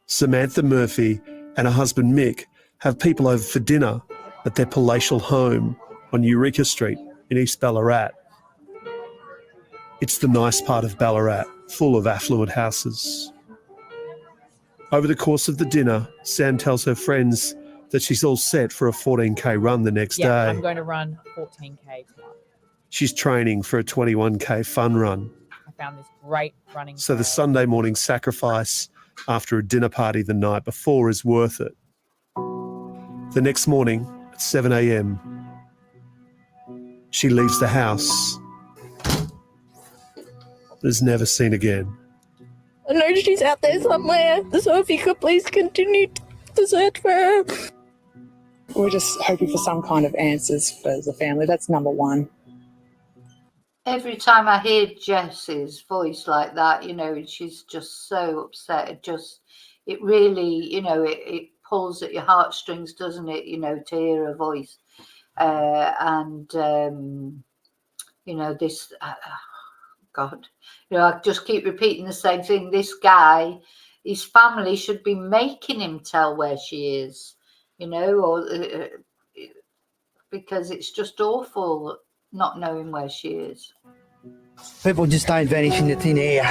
Samantha Murphy and her husband Mick have people over for dinner at their palatial home on Eureka Street in East Ballarat. It's the nice part of Ballarat, full of affluent houses. Over the course of the dinner, Sam tells her friends that she's all set for a 14K run the next day. I'm going to run 14K tomorrow. She's training for a 21K fun run. I found this great running So trail. the Sunday morning sacrifice after a dinner party the night before is worth it. The next morning at 7 a.m, she leaves the house but is never seen again. I know she's out there somewhere, so if you could please continue to search for her. We're just hoping for some kind of answers for the family. That's number one. Every time I hear Jess's voice like that, she's just so upset. It really, it pulls at your heartstrings, doesn't it? To hear her voice. This, God, I just keep repeating the same thing. This guy, his family should be making him tell where she is, because it's just awful not knowing where she is. People just don't vanish into thin air.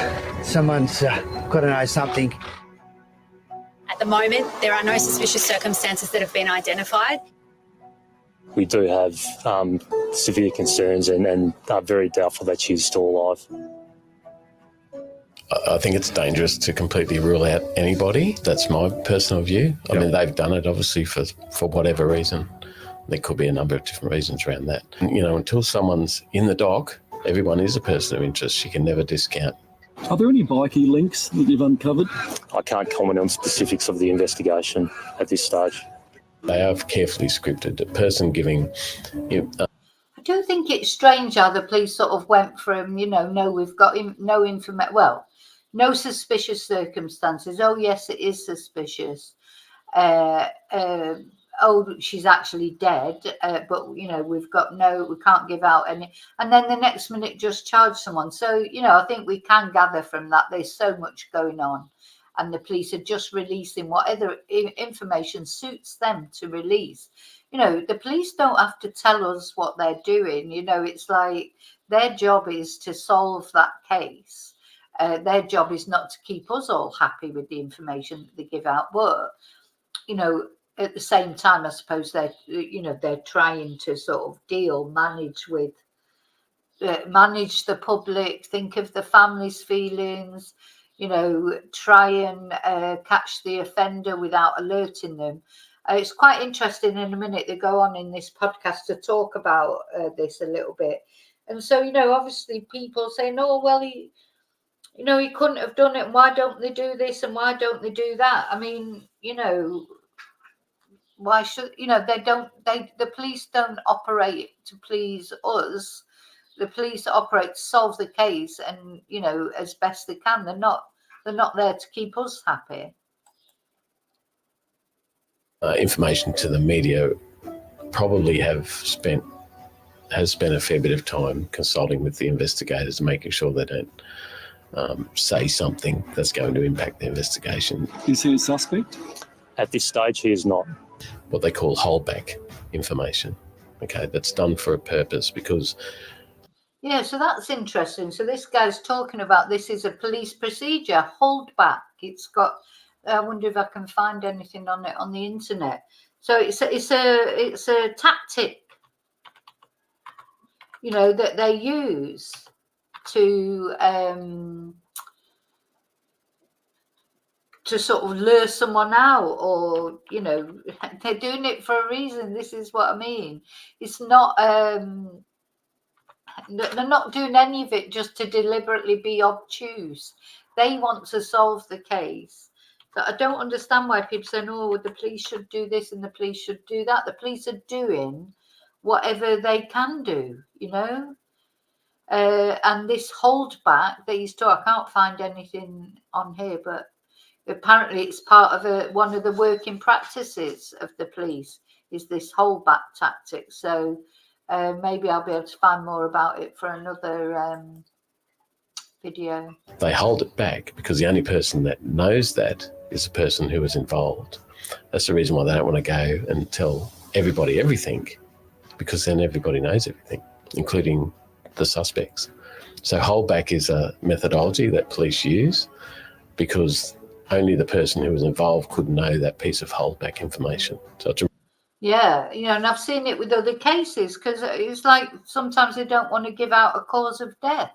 Someone's got to know something. At the moment, there are no suspicious circumstances that have been identified. We do have severe concerns and are very doubtful that she's still alive. I think it's dangerous to completely rule out anybody. That's my personal view. I mean, they've done it obviously for whatever reason. There could be a number of different reasons around that. Until someone's in the dock, everyone is a person of interest. You can never discount. Are there any bikie links that you've uncovered? I can't comment on specifics of the investigation at this stage. They are carefully scripted. A person giving... I do think it's strange how the police sort of went from, no, we've got no information. Well, no suspicious circumstances. Oh, yes, it is suspicious. Oh, she's actually dead, but we can't give out any, and then the next minute just charge someone. So I think we can gather from that there's so much going on, and the police are just releasing whatever information suits them to release. The police don't have to tell us what they're doing. It's like their job is to solve that case. Their job is not to keep us all happy with the information that they give out, but at the same time, I suppose they're trying to sort of manage the public, think of the family's feelings, try and catch the offender without alerting them. It's quite interesting. In a minute, they go on in this podcast to talk about this a little bit. And so, obviously people saying, oh, well, he couldn't have done it. And why don't they do this? And why don't they do that? I mean, why should the police don't operate to please us. The police operate to solve the case, and as best they can. They're not there to keep us happy. Information to the media probably has spent a fair bit of time consulting with the investigators and making sure they don't say something that's going to impact the investigation. Is he a suspect? At this stage, he is not. What they call holdback information. Okay, that's done for a purpose because... Yeah, so that's interesting. So this guy's talking about this is a police procedure, holdback. It's got... I wonder if I can find anything on it on the internet. So it's a tactic, that they use to sort of lure someone out, or they're doing it for a reason. This is what I mean. It's not they're not doing any of it just to deliberately be obtuse. They want to solve the case. But I don't understand why people say, "Oh, the police should do this and the police should do that." The police are doing whatever they can do, and this holdback that he's talking, I can't find anything on here, but apparently it's part of one of the working practices of the police is this holdback tactic. So maybe I'll be able to find more about it for another video. They hold it back because the only person that knows that is the person who was involved. That's the reason why they don't want to go and tell everybody everything, because then everybody knows everything, including the suspects. So holdback is a methodology that police use because only the person who was involved could know that piece of holdback information. So it's and I've seen it with other cases, because it's like sometimes they don't want to give out a cause of death,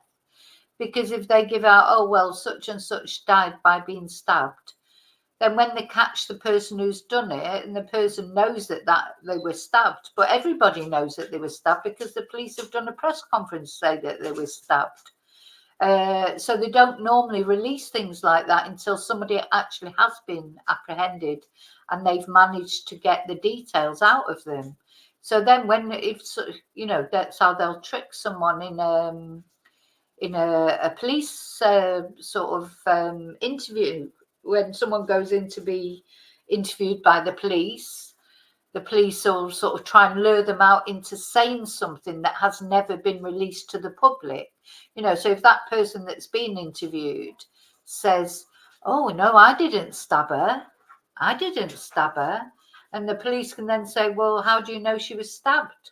because if they give out, oh, well, such and such died by being stabbed, then when they catch the person who's done it, and the person knows that they were stabbed, but everybody knows that they were stabbed because the police have done a press conference to say that they were stabbed. So they don't normally release things like that until somebody actually has been apprehended and they've managed to get the details out of them. So then that's how they'll trick someone in a police sort of interview. When someone goes in to be interviewed by the police will sort of try and lure them out into saying something that has never been released to the public. So if that person that's been interviewed says, "Oh, no, I didn't stab her. And the police can then say, "Well, how do you know she was stabbed?"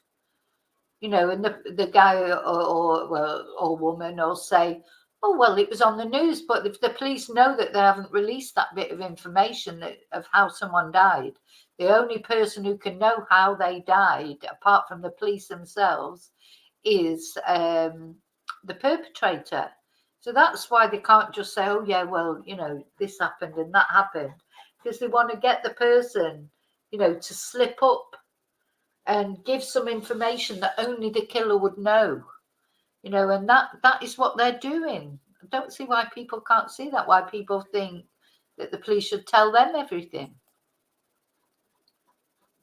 And the guy or woman will say, "Oh, well, it was on the news." But if the police know that they haven't released that bit of information of how someone died, the only person who can know how they died, apart from the police themselves, is the perpetrator. So that's why they can't just say, "Oh, yeah, well, this happened and that happened," because they want to get the person, to slip up and give some information that only the killer would know. And that is what they're doing. I don't see why people can't see that, why people think that the police should tell them everything.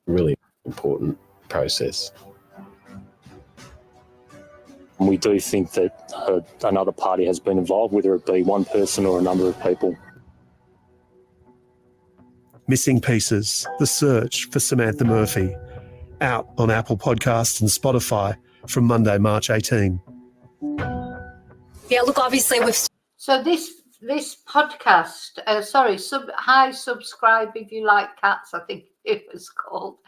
really important process. We do think that another party has been involved, whether it be one person or a number of people. Missing Pieces, the search for Samantha Murphy, out on Apple Podcasts and Spotify from Monday, March 18. Yeah, look, obviously we've... So this podcast, subscribe if you like cats, I think it was called.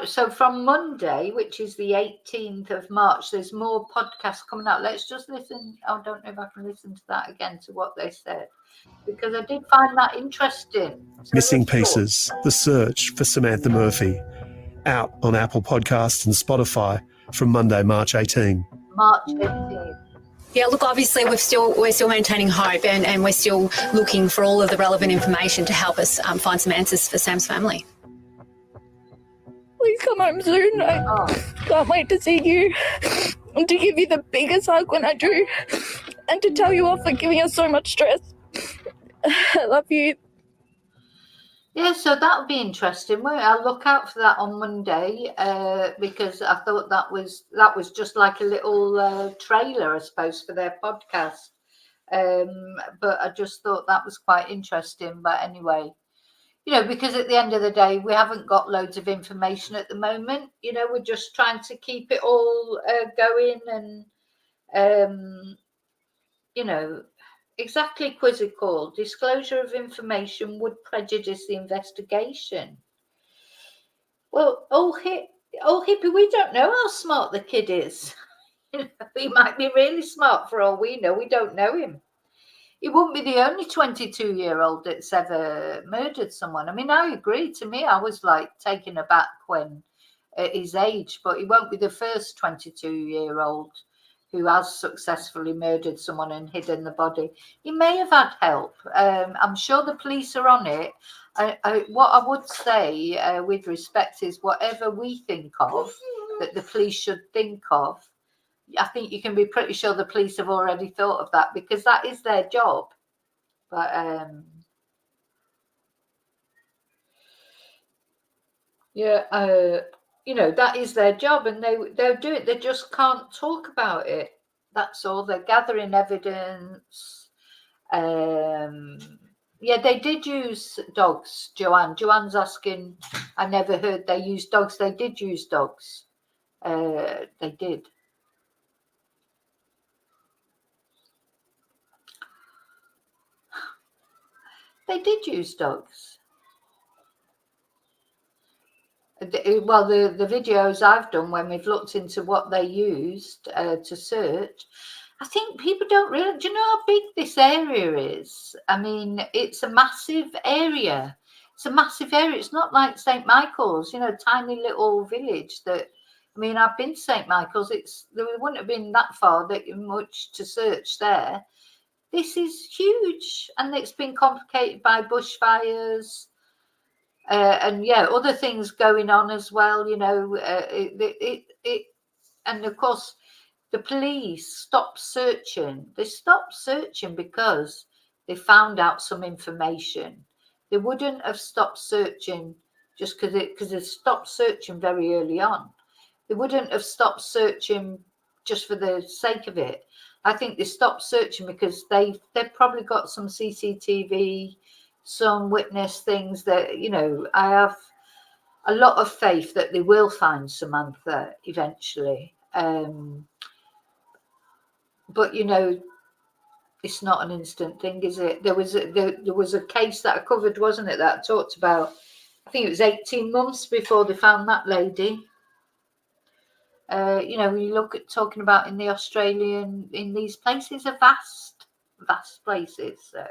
So from Monday, which is the 18th of March, there's more podcasts coming out. Let's just listen. I don't know if I can listen to that again, to what they said, because I did find that interesting. So Missing Pieces, the search for Samantha Murphy, out on Apple Podcasts and Spotify from Monday, March 18. March 18th. Yeah, look, obviously we're still maintaining hope, and we're still looking for all of the relevant information to help us find some answers for Sam's family. Please come home soon. I can't wait to see you and to give you the biggest hug when I do, and to tell you off for giving us so much stress. I love you. Yeah, so that'll be interesting. I'll look out for that on Monday, because I thought that was just like a little trailer, I suppose, for their podcast. But I just thought that was quite interesting. But anyway, because at the end of the day, we haven't got loads of information at the moment. We're just trying to keep it all going, and exactly, quizzical. Disclosure of information would prejudice the investigation. Well, hippie, we don't know how smart the kid is. He might be really smart for all we know. We don't know him. He wouldn't be the only 22-year-old that's ever murdered someone. I mean, I agree. To me, I was like taken aback when at his age, but he won't be the first 22-year-old who has successfully murdered someone and hidden the body. He may have had help. I'm sure the police are on it. What I would say with respect is whatever we think of that the police should think of, I think you can be pretty sure the police have already thought of that, because that is their job. But you know, that is their job, and they'll do it. They just can't talk about it. That's all. They're gathering evidence. Yeah, they did use dogs, Joanne. Joanne's asking, I never heard they used dogs. They did use dogs. They did. They did use dogs. Well, the videos I've done when we've looked into what they used to search, I think people don't really, do you know how big this area is? I mean, it's a massive area. It's a massive area. It's not like St. Michael's, you know, tiny little village that, I mean, I've been to St. Michael's. There wouldn't have been that far that much to search there. This is huge, and it's been complicated by bushfires. And yeah, other things going on as well, you know, and of course the police stopped searching. They stopped searching because they found out some information. They wouldn't have stopped searching just because they stopped searching very early on. They wouldn't have stopped searching just for the sake of it. I think they stopped searching because they've probably got some CCTV, some witness things that, you know, I have a lot of faith that they will find Samantha eventually. But, you know, it's not an instant thing, is it? There was a case that I covered, wasn't it, that I talked about. I think it was 18 months before they found that lady. You know, when you look at talking about in the Australian, in these places are vast places. So.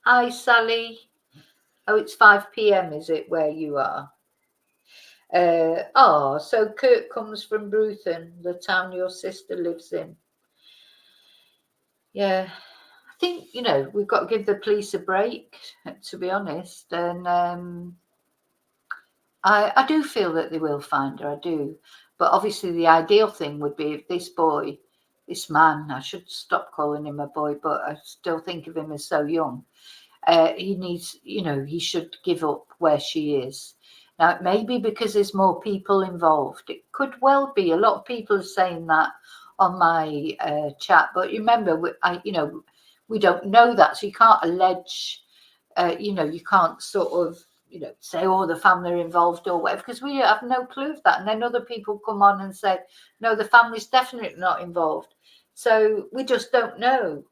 Hi, Sally. Oh, it's 5 p.m, is it, where you are? So Kurt comes from Bruthen, the town your sister lives in. Yeah, I think, you know, we've got to give the police a break, to be honest. And I do feel that they will find her, I do. But obviously the ideal thing would be if this boy, this man, I should stop calling him a boy, but I still think of him as so young. He needs, you know, he should give up where she is. Now, it may be because there's more people involved. It could well be. A lot of people are saying that on my chat. But remember, you know, we don't know that. So you can't allege, you know, you can't sort of, you know, say, oh, the family are involved or whatever, because we have no clue of that. And then other people come on and say, no, the family's definitely not involved. So we just don't know.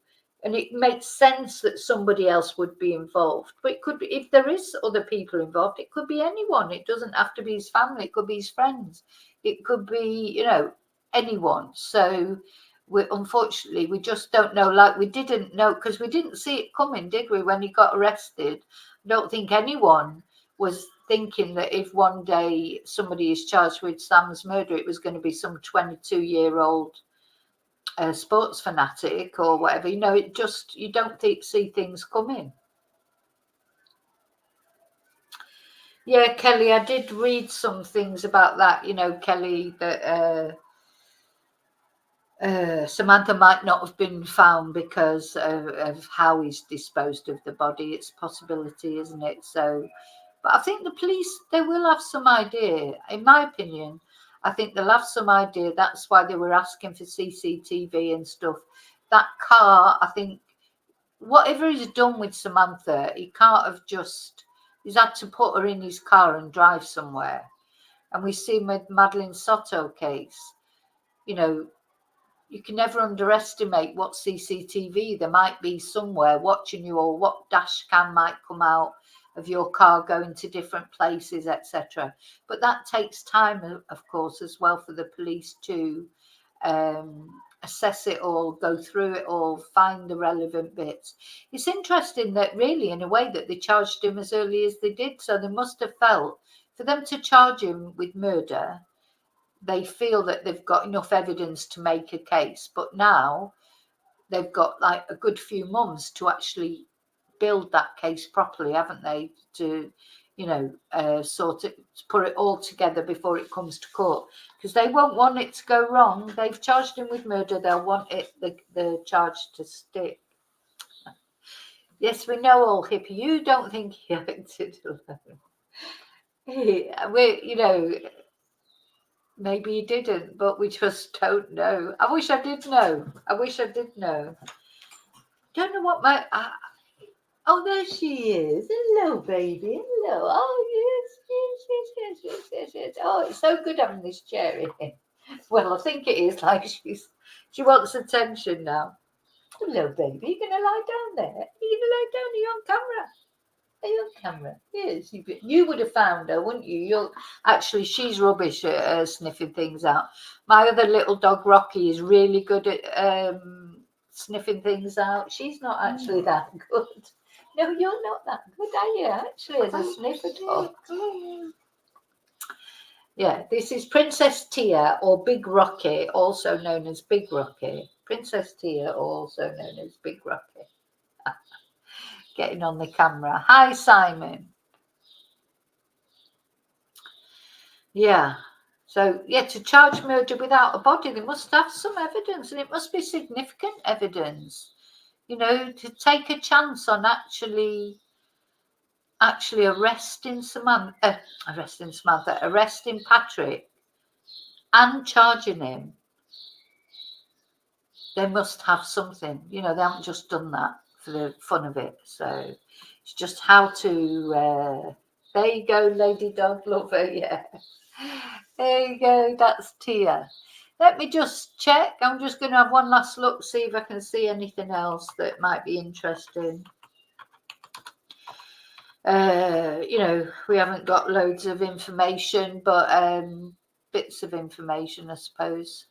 And it makes sense that somebody else would be involved. But it could be, if there is other people involved, it could be anyone. It doesn't have to be his family. It could be his friends. It could be, you know, anyone. So unfortunately, we just don't know. Like we didn't know, because we didn't see it coming, did we, when he got arrested? I don't think anyone was thinking that if one day somebody is charged with Sam's murder, it was going to be some 22-year-old sports fanatic or whatever. You know, it just, you don't see things coming. Yeah, Kelly, I did read some things about that, you know, Kelly, that Samantha might not have been found because of how he's disposed of the body. It's a possibility, isn't it? So, but I think the police, they will have some idea. In my opinion, I think they'll have some idea. That's why they were asking for CCTV and stuff. That car, I think, whatever he's done with Samantha, he can't have just, he's had to put her in his car and drive somewhere. And we see with Madeline Soto case, you know, you can never underestimate what CCTV there might be somewhere watching you, or what dash cam might come out of your car going to different places, etc. But that takes time, of course, as well, for the police to assess it all, go through it all, find the relevant bits. It's interesting that really, in a way, that they charged him as early as they did. So they must have felt, for them to charge him with murder, they feel that they've got enough evidence to make a case. But now they've got like a good few months to actually build that case properly, haven't they? To, you know, sort of put it all together before it comes to court, because they won't want it to go wrong. They've charged him with murder. They'll want it, the charge to stick. Yes, we know all, Hippie. You don't think he acted alone. You know, maybe he didn't, but we just don't know. I wish I did know. I wish I did know. Don't know what my... oh, there she is. Hello, baby. Hello. Oh, yes. Oh, it's so good having this chair in. Well, I think it is like she wants attention now. Hello, baby. You're going to lie down there? Are you going to lie down? Are you on camera? Are you on camera? Yes. You would have found her, wouldn't you? You'll actually, she's rubbish at sniffing things out. My other little dog, Rocky, is really good at sniffing things out. She's not actually that good. No, you're not that good, are you? Actually, as a sniffer dog. Yeah, this is Princess Tia, or Big Rocky, also known as Big Rocky. Princess Tia, also known as Big Rocky. Getting on the camera. Hi, Simon. Yeah. So, yeah, to charge murder without a body, they must have some evidence, and it must be significant evidence. You know, to take a chance on actually arresting Patrick and charging him. They must have something. You know, they haven't just done that for the fun of it. So it's just how to... there you go, lady dog lover. Yeah. There you go. That's Tia. Let me just check. I'm just going to have one last look, see if I can see anything else that might be interesting. You know, we haven't got loads of information, but bits of information, I suppose.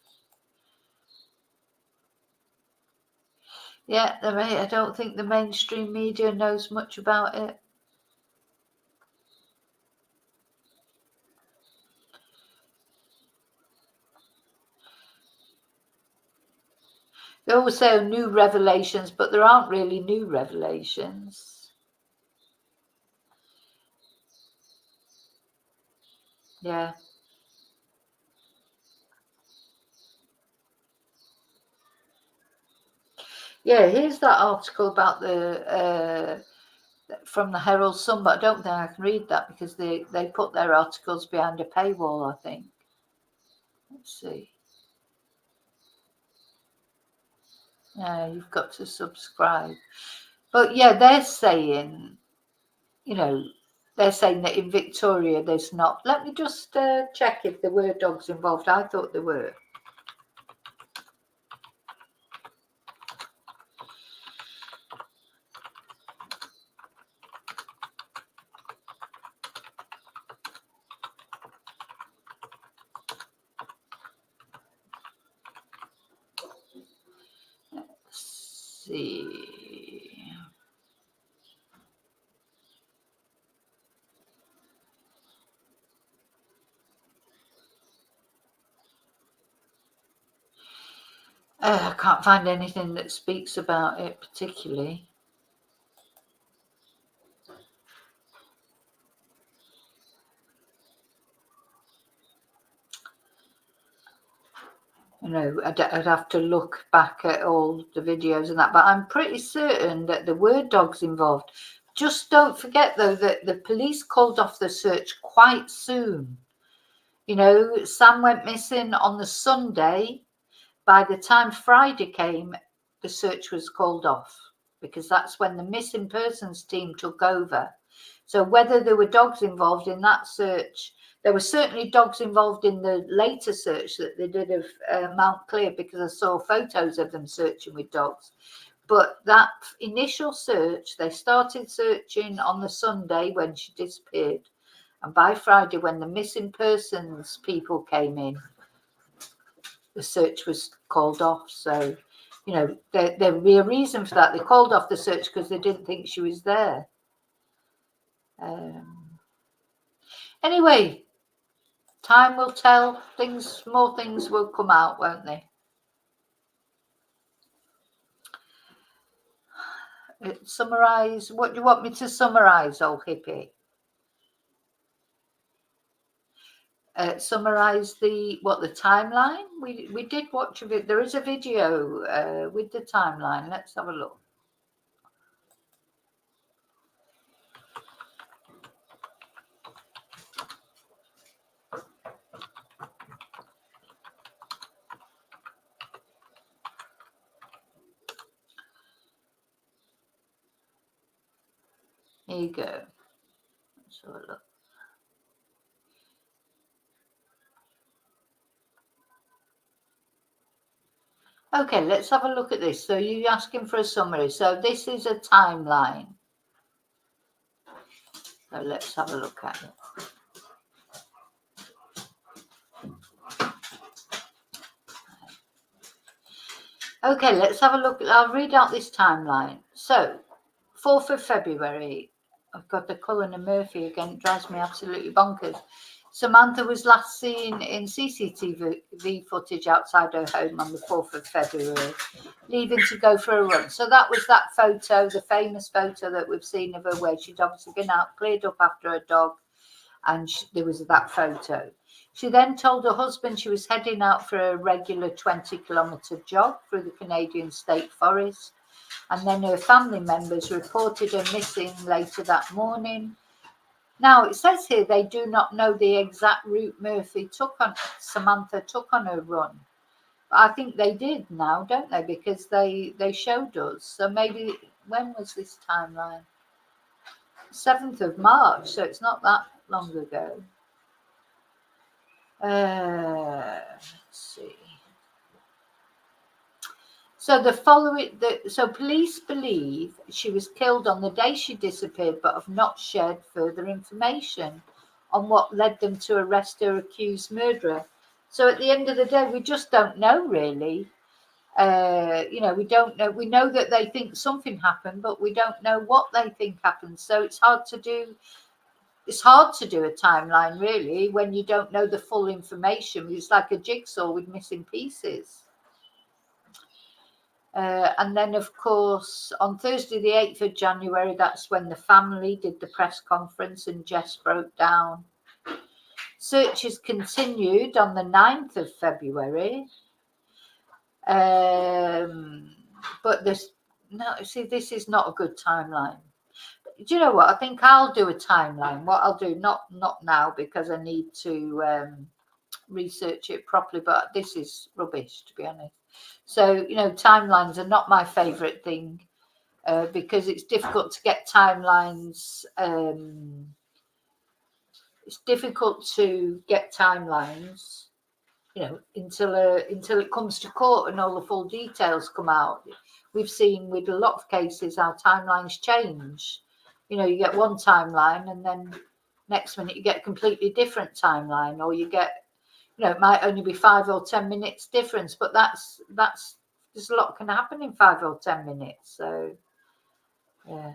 Yeah, I don't think the mainstream media knows much about it. They always say new revelations, but there aren't really new revelations. Yeah. Yeah, here's that article about the from the Herald Sun, but I don't think I can read that because they put their articles behind a paywall, I think. Let's see. Yeah, you've got to subscribe. But yeah, they're saying, you know, they're saying that in Victoria there's not. Let me just check if there were dogs involved. I thought there were. See. I can't find anything that speaks about it particularly. You know, I'd have to look back at all the videos and that, but I'm pretty certain that there were dogs involved. Just don't forget, though, that the police called off the search quite soon. You know, Sam went missing on the Sunday. By the time Friday came, the search was called off because that's when the missing persons team took over. So whether there were dogs involved in that search, there were certainly dogs involved in the later search that they did of Mount Clear, because I saw photos of them searching with dogs. But that initial search, they started searching on the Sunday when she disappeared. And by Friday, when the missing persons people came in, the search was called off. So, you know, there would be a reason for that. They called off the search because they didn't think she was there. Anyway, time will tell. More things will come out, won't they? Summarise. What do you want me to summarise, old hippie? Summarise the timeline. We did watch a bit. There is a video with the timeline. Let's have a look. Here you go. Let's have a look. Okay, let's have a look at this. So you're asking for a summary. So this is a timeline. So let's have a look at it. Okay, let's have a look. I'll read out this timeline. So 4th of February, I've got the Cullen and Murphy again. It drives me absolutely bonkers. Samantha was last seen in CCTV footage outside her home on the 4th of February, leaving to go for a run. So that was that photo, the famous photo that we've seen of her where she'd obviously been out, cleared up after her dog, and there was that photo. She then told her husband she was heading out for a regular 20-kilometre jog through the Canadian State Forest. And then her family members reported her missing later that morning. Now, it says here they do not know the exact route Samantha took on her run. But I think they did now, don't they? Because they showed us. So maybe, when was this timeline? 7th of March, so it's not that long ago. Let's see. So so police believe she was killed on the day she disappeared, but have not shared further information on what led them to arrest her accused murderer. So at the end of the day, we just don't know really. You know, we don't know. We know that they think something happened, but we don't know what they think happened. So it's hard to do. It's hard to do a timeline really when you don't know the full information. It's like a jigsaw with missing pieces. And then, of course, on Thursday, the 8th of January, that's when the family did the press conference and Jess broke down. Searches continued on the 9th of February. But this is not a good timeline. Do you know what? I think I'll do a timeline. What I'll do, not now because I need to research it properly, but this is rubbish, to be honest. So, you know, timelines are not my favourite thing because it's difficult to get timelines. It's difficult to get timelines, you know, until it comes to court and all the full details come out. We've seen with a lot of cases how timelines change. You know, you get one timeline and then next minute you get a completely different timeline, or you get, you know, it might only be 5 or 10 minutes difference, but that's there's a lot can happen in 5 or 10 minutes. So, yeah.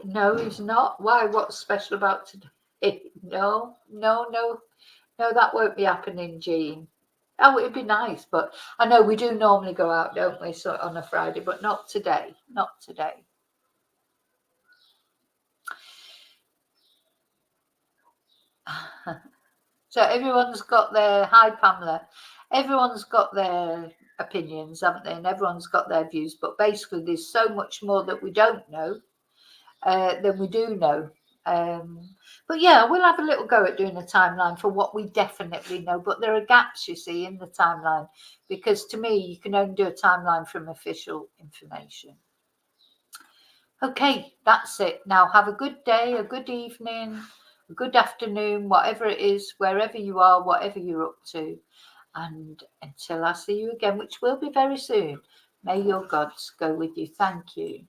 No, he's not. Why? What's special about today? No, that won't be happening, Jean. Oh, it'd be nice, but I know we do normally go out, don't we, so on a Friday, but not today. Not today. So everyone's got hi Pamela, everyone's got their opinions, haven't they? And everyone's got their views, but basically there's so much more that we don't know than we do know. But yeah, we'll have a little go at doing a timeline for what we definitely know, but there are gaps, you see, in the timeline, because to me, you can only do a timeline from official information. Okay, that's it. Now have a good day, a good evening, a good afternoon, whatever it is, wherever you are, whatever you're up to. And until I see you again, which will be very soon, may your gods go with you. Thank you.